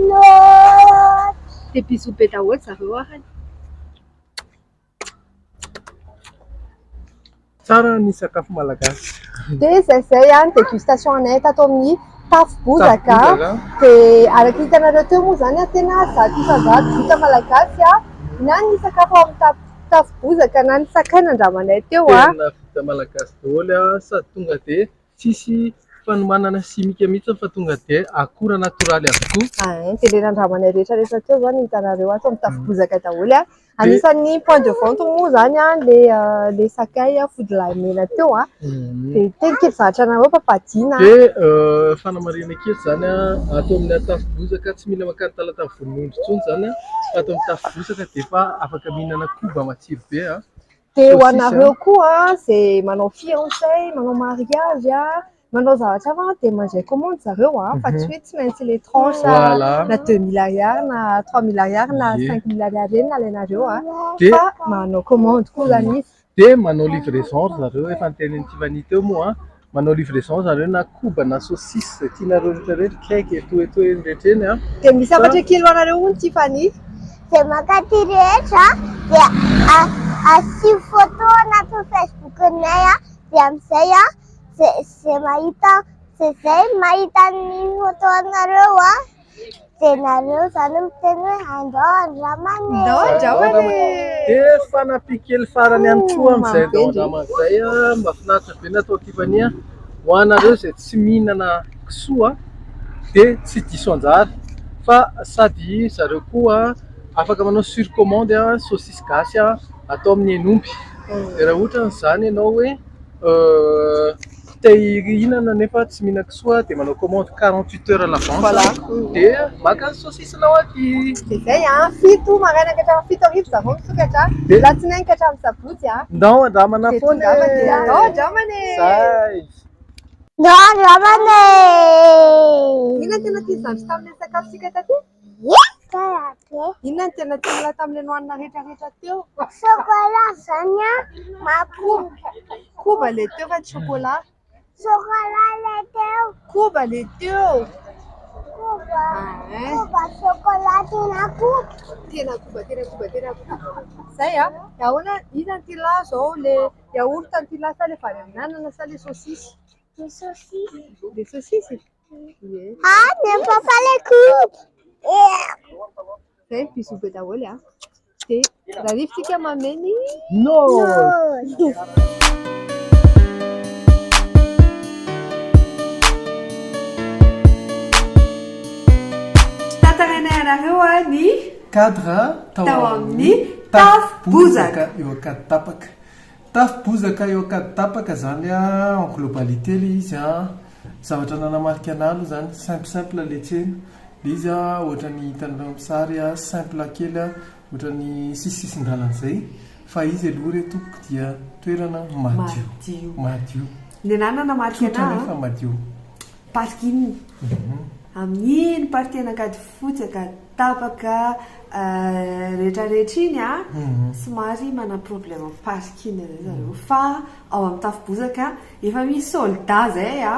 note. Dia bisous be daholo zareo arany. Tsara ny sakafo malagasy. Dia zay a ny dégustation anay tato amin'ny tafo bozaka. Dia araka hitanareo teo moa zany a tena zato isan-jato vita malagasy a. Na ny sakafo amin'ny tafo bozaka na ny sakay nandramanay teo a. Tena vita malagasy daholo a, sady tonga dia tsisy fanomanana simika mihitsy fa tonga dia akora natoraly avokoa. Dia le nandramanay rehetra teo zany hitanareo ato amin'ny tafo bozaka daholo a. Anisan'ny point de vente moa zany a le sakay fody lahy mena teo a. Dia tena kely zavatra anareo papadina. Dia fanamarina kely zany a ato amin'ny tafo bozaka tsy mila makany talata vononondro intsony zany a. Ato amin'ny tafo bozaka dia efa afaka mihinana koba matsiro be a. Dia ho anareo koa izay manao fiancé, manao mariage a, manao zavatra hafa dia mandray commande zareo a. Fa tsy hoe tsy maintsy les tranches na 2000 ariary na 3000 ariary na 5000 ariary eny alainareo a. Fa manao commande koa zany izy. Dia manao livraison zareo efa nitenen'ny Tivani teo moa manao livraison zareo na koba na saucisse zay tianareo rehetrarehetra cake etoetoeny rehetreny a. Dia misy afatra kely ho anareo hono Tivani. Dia makaty rehetra dia asio photo anaty Facebook-nay a. Dia amin'izay a zay mahita ny photo anareo a. Dia nareo zany miteny hoe andao andramane. Dia fanampy-kely farany ihany koa amin'izay andao andramana izay a. Mahafinaritra be natao Tivani a. Ho anareo izay tsy mihinana kisoa dia tsy diso anjara fa sady zareo koa afaka manao sur commande a saucisse gasy a atao amin'ny enomby. Dia raha ohatra n'izany ianao hoe te hihinana nefa tsy mihina kisoa dia manao commande 48 heures à l'avance dia maka ny saucissenao aty. Dia zay a 7 maraina ka hatramin'ny 7 arivo zareo misokatra. Latsinainy ka hatramin'ny sabotsy a. Ndao andramana foana. Ndao andramana. Zay. Ndao andramana. Inona tena tia zandry tamin'ilay sakafosika taty? Inona ny tena tianao tamin'ilay nohanina rehetrarehetra teo? Chocolat zany a. Makoba. Koba le teo fa tsy chocolat. Chocolat le teo. Koba le teo. Koba chocolat tena koba. Tena koba. Zay a. Ahoana inona ny tila zao le yaourt ny tila sa le vary amin'anana sa le saucisse? Le saucisse. Le saucisse? N'aime pas les coupes. Zay bisous be daholo a. Dia raha rivotsika mameny. No. Tantarainay anareo a ny cadre tao amin'ny tafo bozaka. Eo akady tapaka. Tafo bozaka eo akady tapaka zany a en globalité le izy a. Zavatra nanamarika analo zany simple le tsena. Izy a ohatrany hitanareo amin'ny sary a simple kely a ohatrany sisisin-dalan'izay fa izy aloha retoko dia toerana madio. Le nana namarika anazy fa madio. Parking. amin'ny ny partianakady fotsaka tapaka rehetrarehetra iny a somary mana problema parking zay zareo fa ao amin'ny tafobozaka efa misy solda zay a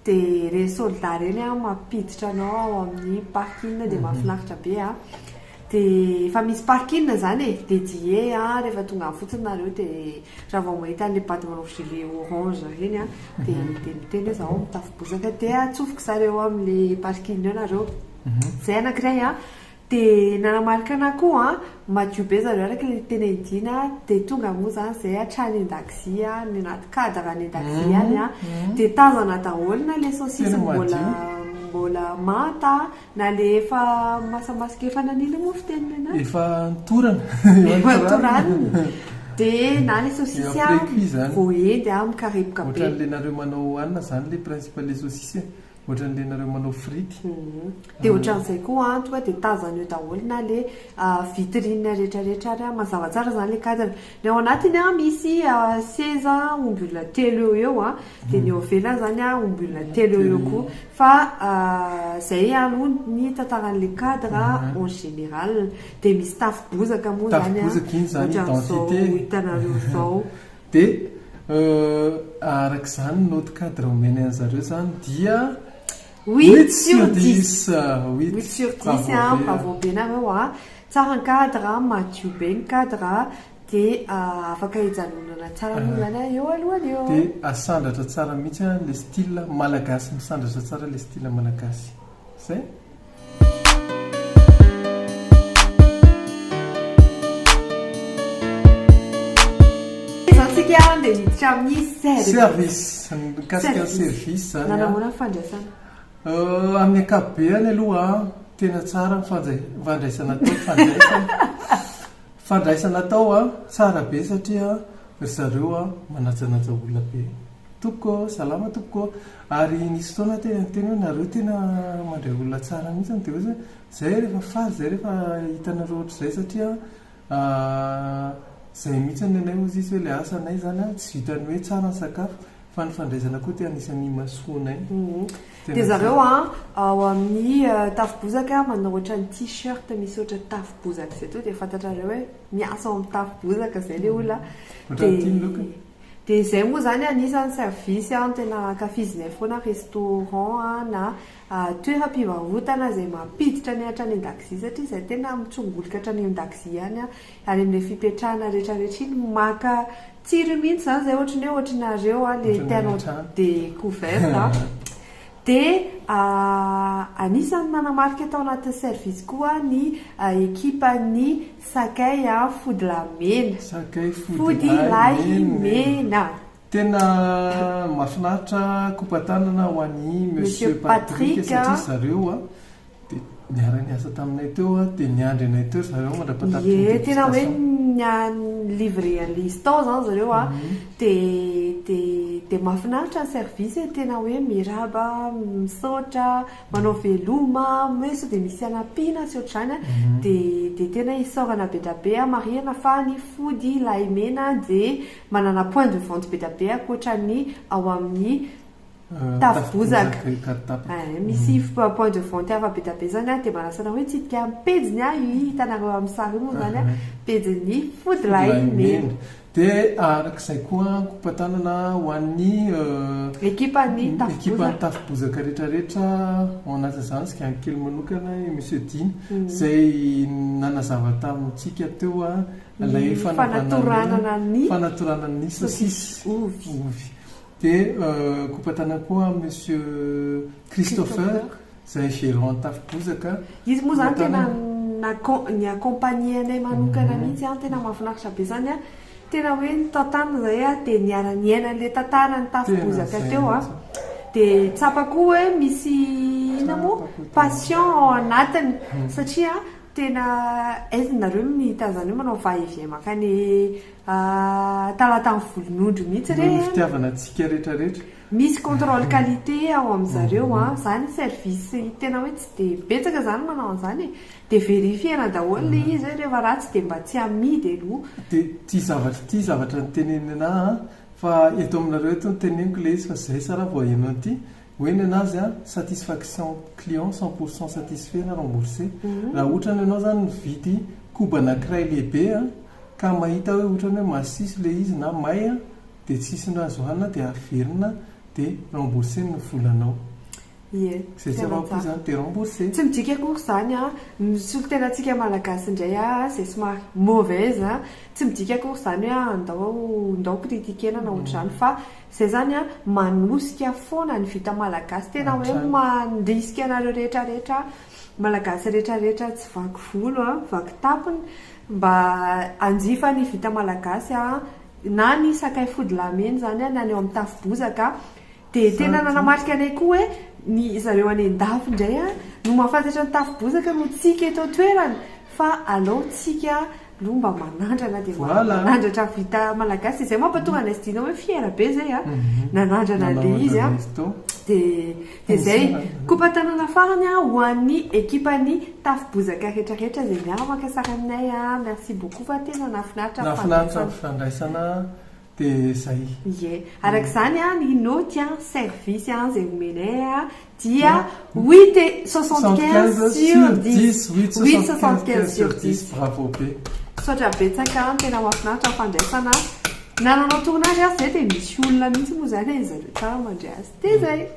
dia re solda reny a mampiditra anao ao amin'ny parking dia mahafinaritra be a dia efa misy parking zany e dédié a rehefa tonga amin'ny fotsiny nareo dia raha vao mahita an'ilay paty manao gilet orange reny a dia miteny hoe zaho mitafobozaka dia atsofoka zareo amin'ilay parking eo nareo zay anankiray a dia nanamarika ana koa madio be zareo araka ilay tena idina dia tonga moa zany zay hatrany an-dakozia ny anaty cadre any an-dakozia any a dia tazana daholo ilay saosisy mbola mata na le efa masamasika efa nanila moa fitenina efa nitorana dia na le saosisy a voendy a mikarepoka be ohatran'le nareo manao anina zany le principal le saosisy ohatran'le nareo manao frity dia ohatran'izay koa tonga dia tazana eo daholo na le vitrine rehetrarehetra ary mazava tsara zany le cadre ny ao anatiny a misy seza omby olona telo eo a dia ny eo ivelany zany a omby olona telo eo koa fa zay aloha ny tantaran'le cadre en général dia misy tafobozaka moa zany ohatran'izao hitanareo zao dia arak'izany note cadre omeny an'zareo zany dia 8 sur 10 8 sur 10 bravo be nareo a tsara ny cadre madio be ny cadre dia afaka hijanonana tsara moa zany eo alohany eo dia asandratra tsara mihitsy le style malagasy misandratra tsara le style malagasy zay dia miditra amin'ny service mikasika service zany nanamona fandraisana amin'ny ankapobeny aloha tena tsara fandraisana tao fandraisana tao tsara be satria zareo manajanaja olona be topoko salama topoko ary nisy fotoana teny hoe nareo tena mandray olona tsara mihitsy dia hoe zay rehefa faly zay rehefa hitanareo ohatr'izay satria zay mihitsy nenay ozy izy hoe le asanay zany tsy vitany hoe tsara ny sakafo fa ny fandraisana koa dia anisan'ny masoanay dia zareo ao amin'ny tafobozaka manao ohatra ny t-shirt misy ohatra tafobozaka zay to dia fantatrareo hoe miasa ao amin'ny tafobozaka zay le olona dia zay moa zany anisan'ny service tena ankafizinay foana restaurant na toeram-pivarotana zay mampiditra ny hatrany an-dakozia satria zay tena mitsongolika hatrany an-dakozia any ary amin'ilay fipetrahana rehetrarehetra iny maka tsiro mihitsy zany zay ohatrany hoe ohatranareo le tianao découverte dia anisan'ny manamarika tao anatin'ny service koa ny ekipa ny sakay fody lamena tena mahafinaritra kompatanana ho an'ny monsieur Patrick satria zareo dia niara-ny asa taminay teo dia niandry anay teo zareo mandrapatatry tena hoe livre an'lisy tao zany zareo dia mahafinaritra ny service tena hoe miraba misaotra manao veloma so dia misy anampiana sy ohatr'izany dia tena isaorana be da be marihana fa ny fody laimena dia manana point de vente be da be akoatrany ao amin'ny tafobozaka misy point de vente ava be da be zany dia manasana hoe tsika amin'ny pejiny hitanareo amin'ny sary moa zany pejiny fody laimena dia arak'izay koa kompatanana ho an'ny ekipan'ny tafobozaka rehetrarehetra ao anatin'izany sy kely manokana monsieur Dina zay nanazava tamintsika teo ilay fanatorana ny saosisy ovy dia kompatanana koa monsieur Christopher zay gérant tafobozaka izy moa zany tena ny accompagné anay manokana mihitsy tena mahafinaritra be zany tena hoe ny tantana zay dia niainan'ilay tantara ny tafobozaka teo dia tsapako hoe misy passion ao anatiny satria tena aizinareo mitazaneo manao va-et-vient makany talatany volonondro mihitsy fitiavana antsika rehetrarehetra misy contrôle qualité ao amin'zareo zany service tena hoe tsy dia betsaka zany manao an'izany dia verifiena daholo le izy rehefa ratsy dia mba tsy amidy aloha dia ty zavatra nytenenina fa eto aminareo eto nyteneniko le izy fa zay sara vao hainao ty hoeny anazy a satisfaction client 100% satisfait na remboursé raha ohatrany ianao zany mividy koba anankiray lehibe a ka mahita hoe ohatrany hoe masisy le izy na may a dia tsisy nazohanina dia averina dia remboursé ny volanao Ie, zay tsy avapo zany dia remboursé tsy midika akory zany a misolo tena antsika malagasy indray a zay somary mauvaise a tsy midika akory zany hoe andao kritikena na ohatr'izany fa zay zany a manosika foana ny vita malagasy tena hoe mandrisika anareo rehetrarehetra malagasy rehetrarehetra tsy vaky volo a vaky tapony mba anjifa ny vita malagasy a na ny sakay fody lameny zany a na ny eo amin'ny tafo-bozaka dia tena nanamarika anay koa hoe ny zareo any an-dafy indray a no mahafantatra ny tafo-bozaka no tsika eto toerana fa aleo tsika no mba manandrana dia manandratra vita malagasy izay mampatonga anay sy dina hoe fiera be zay a nanandrana le izy a dia zay kopa tanana farany a ho an'ny ekipan'ny tafo-bozaka rehetrarehetra zay miaraka sara aminay a merci beaucoup fa tena nafinaritra fandraisana dia zay ie araka izany a ny noty a service a zay omenay a dia 8,75 sur 10 8,75 sur 10 bravo be sotra betsaka tena mafinaritra fandraisana nananao tournage a zay dia misy olona mihitsy moa zany e zareo tsara mandray azy dia zay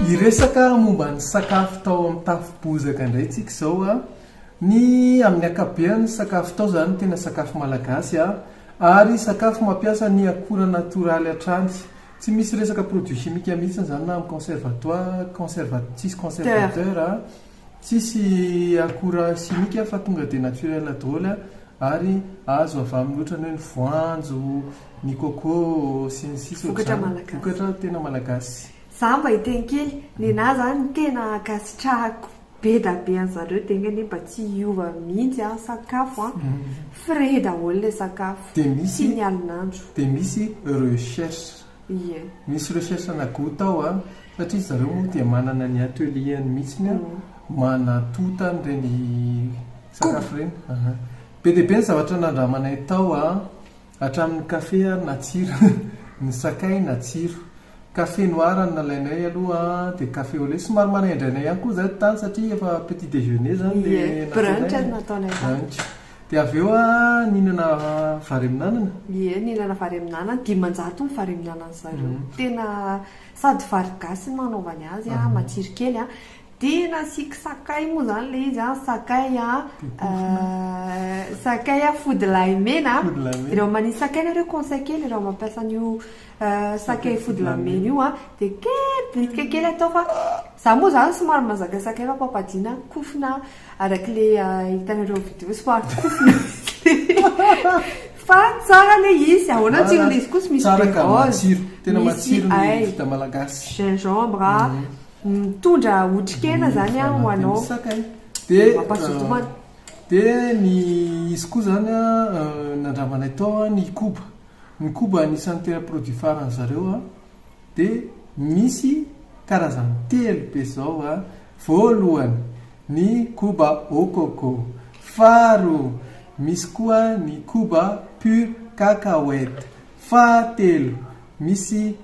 iresaka momba ny sakafo tao amin'ny tafo-bozaka indray tsika izao a ny amin'ny akabeany sakafo tao zany tena sakafo malagasy a ary sakafo mampiasa ny akora natoraly hatrany tsy misy resaka produit chimique mihitsy zany na amin'ny tsisy conservateur a tsisy akora chimique fa tonga dia naturel daholo ary azo avy amin'ny ohatrany hoe ny voanjo ny coco sy ny sisy vokatra tena malagasy za mba hiteny kely nena zany tena gasitrahako be da be an'zareo tena ne mba tsy hiova mihitsy a sakafo a frais daholo le sakafo sy ny alinandro dia misy recherche ie misy recherche anagout tao a satria zareo moa dia manana ny atelier ny mihitsiny a manatota n'ireny sakafo reny be dia be ny zavatra nandramanay tao a hatramin'ny kafe a natsiro ny sakay natsiro café noir ny nalainay aloha dia café au lait somary manaindrainay ihany koa zay tany satria efa petit déjeuner zany brunch nataonay brunch dia avy eo a nihinana vary amin'anana ie nihinana vary amin'anana 500 ny vary amin'anana zareo tena sady vary gasy nanaovany azy a matsiro kely a dia nasiaka sakay moa zany le izy a sakay a fody lahy mena ireo manisy sakay nareo conseil kely ireo mampiasa an'io sakay fody lahy mena io a dia bitika kely atao fa za moa zany somary mazaka sakay fa papadina kofina araka le hitanareo vidéo somary kofina fa tsara le izy ahoana tsiro le izy koa sy misy rose tena matsiro ny vita malagasy gingembre mitondra otrikena zany a hoanao sakay mampazotomana dia ny izy koa zany a nandramanay tao a ny koba anisan'ny tena produit farany zareo a dia misy karazany telo be zao a voalohany ny koba au coco faro misy koa ny koba pure cacahuète fahatelo misy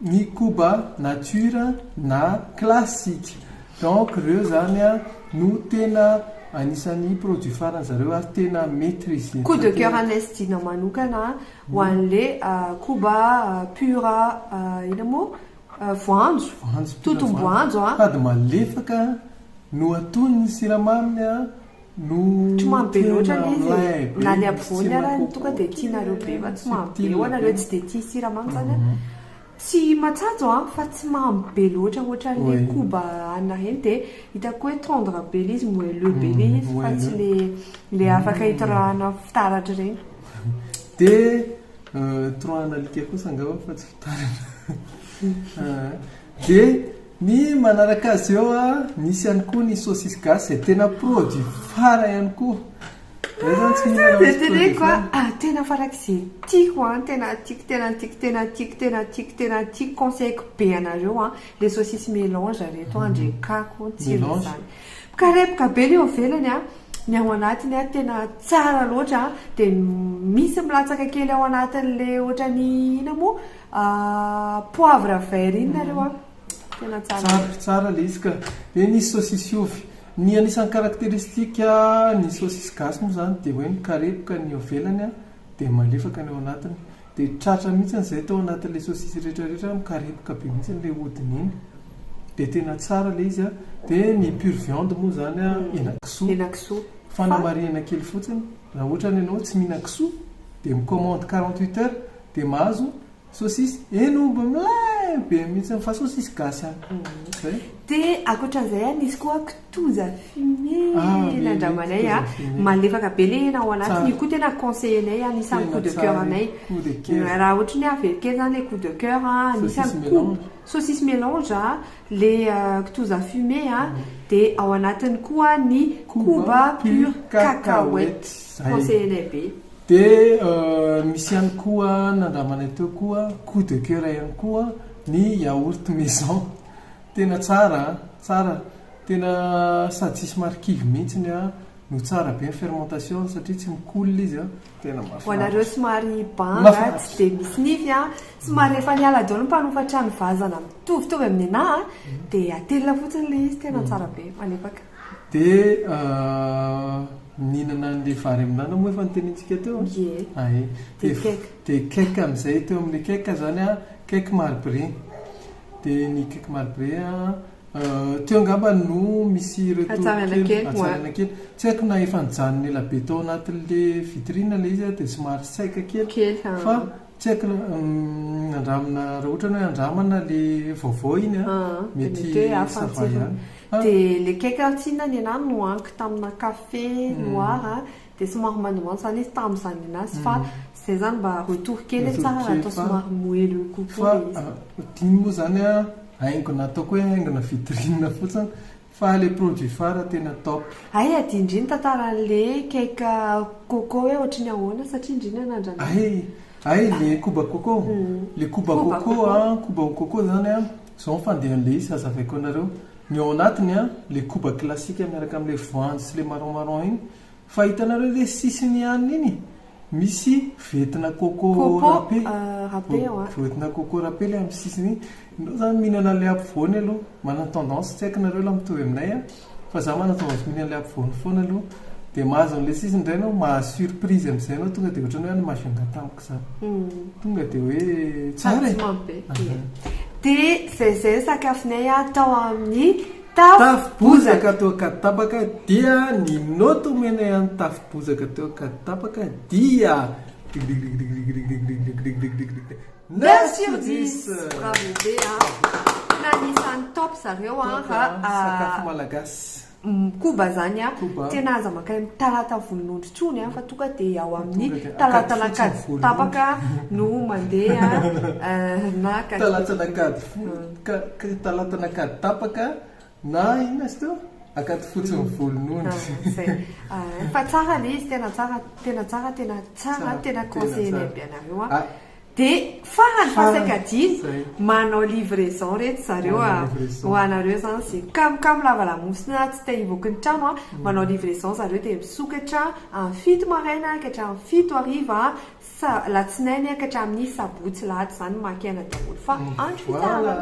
ny koba nature na classique donc reo zany a no tena anisan'ny produit farany zareo ary tena maîtrise coup de cœur anestina manokana ho an'le koba pura ina moa voanjo totom-boanjo a sady malefaka no atony ny siramaminy a no tsy mahambe loatra izy na ny ampovoany ara ny tonga dia tianareo be fa tsy mahambe ho anareo tsy dia tia siramamy zany a tsy matsajo a fa tsy mahambe loatra ohatran'le koba anina reny dia hitako hoe tendre be le izy moelleux be le izy fa tsy le afaka hitorahana fitaratra reny dia troahana alika kosa angao fa tsy fitarana dia ny manaraka azy eo a nisy ihany koa ny saucisse gasy zay tena produit fara ihany koa dia teneko a tena farak'izay tiako a tena tiako conseilko be anareo a le saucisse mélange reto andrekako tsiro zany karepoka be le eo velany a ny ao anatiny a tena tsara loatra dia misy milatsaka kely ao anatin'le ohatrany ina moa poivre vert iny nareo a tena tsara le izy ka hoe nisy saosisy ovy ny anisan'ny karakteristika ny saosisy gasy moa zany dia hoe mikarepoka ny ovelany a dia malefaka ny ao anatiny dia tratra mihitsy zay tao anatin'le saosisy rehetrarehetra mikarepoka be mihitsy le hodiny iny dia tena tsara le izy a dia ny pure viande moa zany a henakisoa fanamarihana kely fotsiny raha ohatra ny ianao tsy mihina kisoa dia micommande 48 heures dia mahazo saosisy enomba milay be mihitsy fa saosisy gasy any dia akoatran'izay a nisy koa kitoza fumé nandramanay a malefaka be le hena ao anatiny io koa tena conseillenay anisan'ny coup de cœur anay raha ohatra ny averikely zany le coup de cœur anisan'ny saucisse mélange le kitoza fumé dia ao anatiny koa ny koba pure cacahuète conseillenay be dia misy ihany koa nandramanay teo koa coup de cœur ihany koa ny yaourt maison tena tsara tena sady tsisy marikivy mihitsiny a no tsara be ny fermentation satria tsy mikolona izy a tena mahafinaritra ho anareo somary banga tsy dia misy nify a somary efa niala daholo mpanofa trano vazana mitovitovy amin'ny anahy dia atelina fotsiny le izy tena tsara be malefaka dia mihinana n'le vary aminana moa efa nytenintsika teo dia keka amin'izay teo amin'le keka zany a keka marbré dia ny keka marbré teo angamba no misy atsanana kely tsy haiko na efa nijanony ela be tao anatin'le vitrine le izy dia somary saika kely fa tsy haiko andramana raha ohatra hoe andramana le vaovao iny mety sava ihany dia le keka tsinany ana no anky tamina café noir dia somary mandomando zany izy tamin'izany anazy fa zay zany mba retour kely tsara atao somary moelleux kokoa fa dimy moa zany a haingona ataoko hoe haingona vitrine fotsiny fa le produit phare tena top ay adindriny tantaran'le keka coco hoe ohatrany ahoana satria indriny anandrana ay le koba coco le koba coco zany a zao mifandehan'le izy azavaiko anareo ny ao anatiny a le koba classique miaraka amin'le voanjo sy le marron iny fa hitanareo le sisiny ihany iny misy vetina coco râpé vetina coco râpé le amin'ny sisiny iny inao zany mihinana le ampovoany aloha manana tendance tsy haiko nareo la mitovy aminay a fa za manana tendance mihinana le ampovoany foana aloha dia mahazo an'le sisiny indray anao mahazo surprise amin'izay anao tonga dia ohatrany hoe any mahafinga tamiko zany tonga dia hoe tsara dia zay sakafonay atao amin'ny tafo-bozaka teo akatapaka dia ny noto omenay any tafo-bozaka teo akatapaka dia 9 sur 10 bravo be nanisan'ny top zareo sakafo malagasy koba zany a tena aza makay talata volonondry trony fa tonga dia ao amin'ny talatanakady tapaka no mandeha na talatanakady tapaka na ina izy teo akaty fotsiny volonondry fa tsara le izy tena tsara tena conseillé be anareo dia farany fasakadiny manao livraison rehetra zareo ho anareo zany zay kamokamo lava lamosina tsy te hivoaka ny trano manao livraison zareo dia misokatra amin'ny 7 maraina ka hatramin'ny 7 hariva latsinainy ka hatramin'ny sabotsy lahady zany makena daholo fa andro fitarana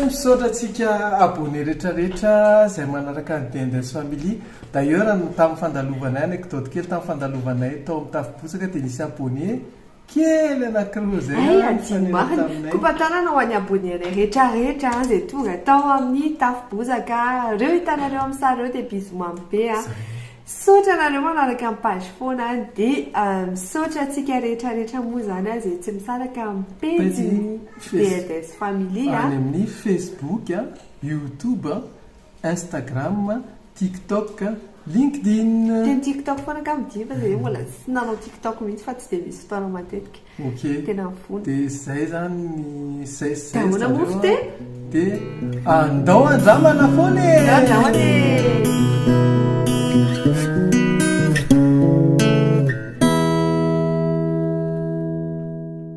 misaotra antsika abonné rehetrarehetra izay manaraka ny Dendès Family d'ailleurs tamin'ny fandalovanay anecdote kely tamin'ny fandalovanay tao amin'ny tafo-bozaka dia nisy abonné kely anankiroa zay koba tanana ho any abonné-nay rehetrarehetra izay tonga tao amin'ny tafo-bozaka reo hitanareo amin'ny sary reo dia bisomamy be misaotra anareo manaraka amin'ny page foana dia misaotra antsika rehetrarehetra moa zany izay tsy misaraka amin'ny page Dendès Family any amin'ny Facebook YouTube Instagram TikTok LinkedIn teny TikTok foana ka midia fa zay mbola tsy nanao TikTok mihitsy fa tsy dia misy fotoana matetika tena mifona dia zay zany ny dahoana mofo te dia andao andramana foana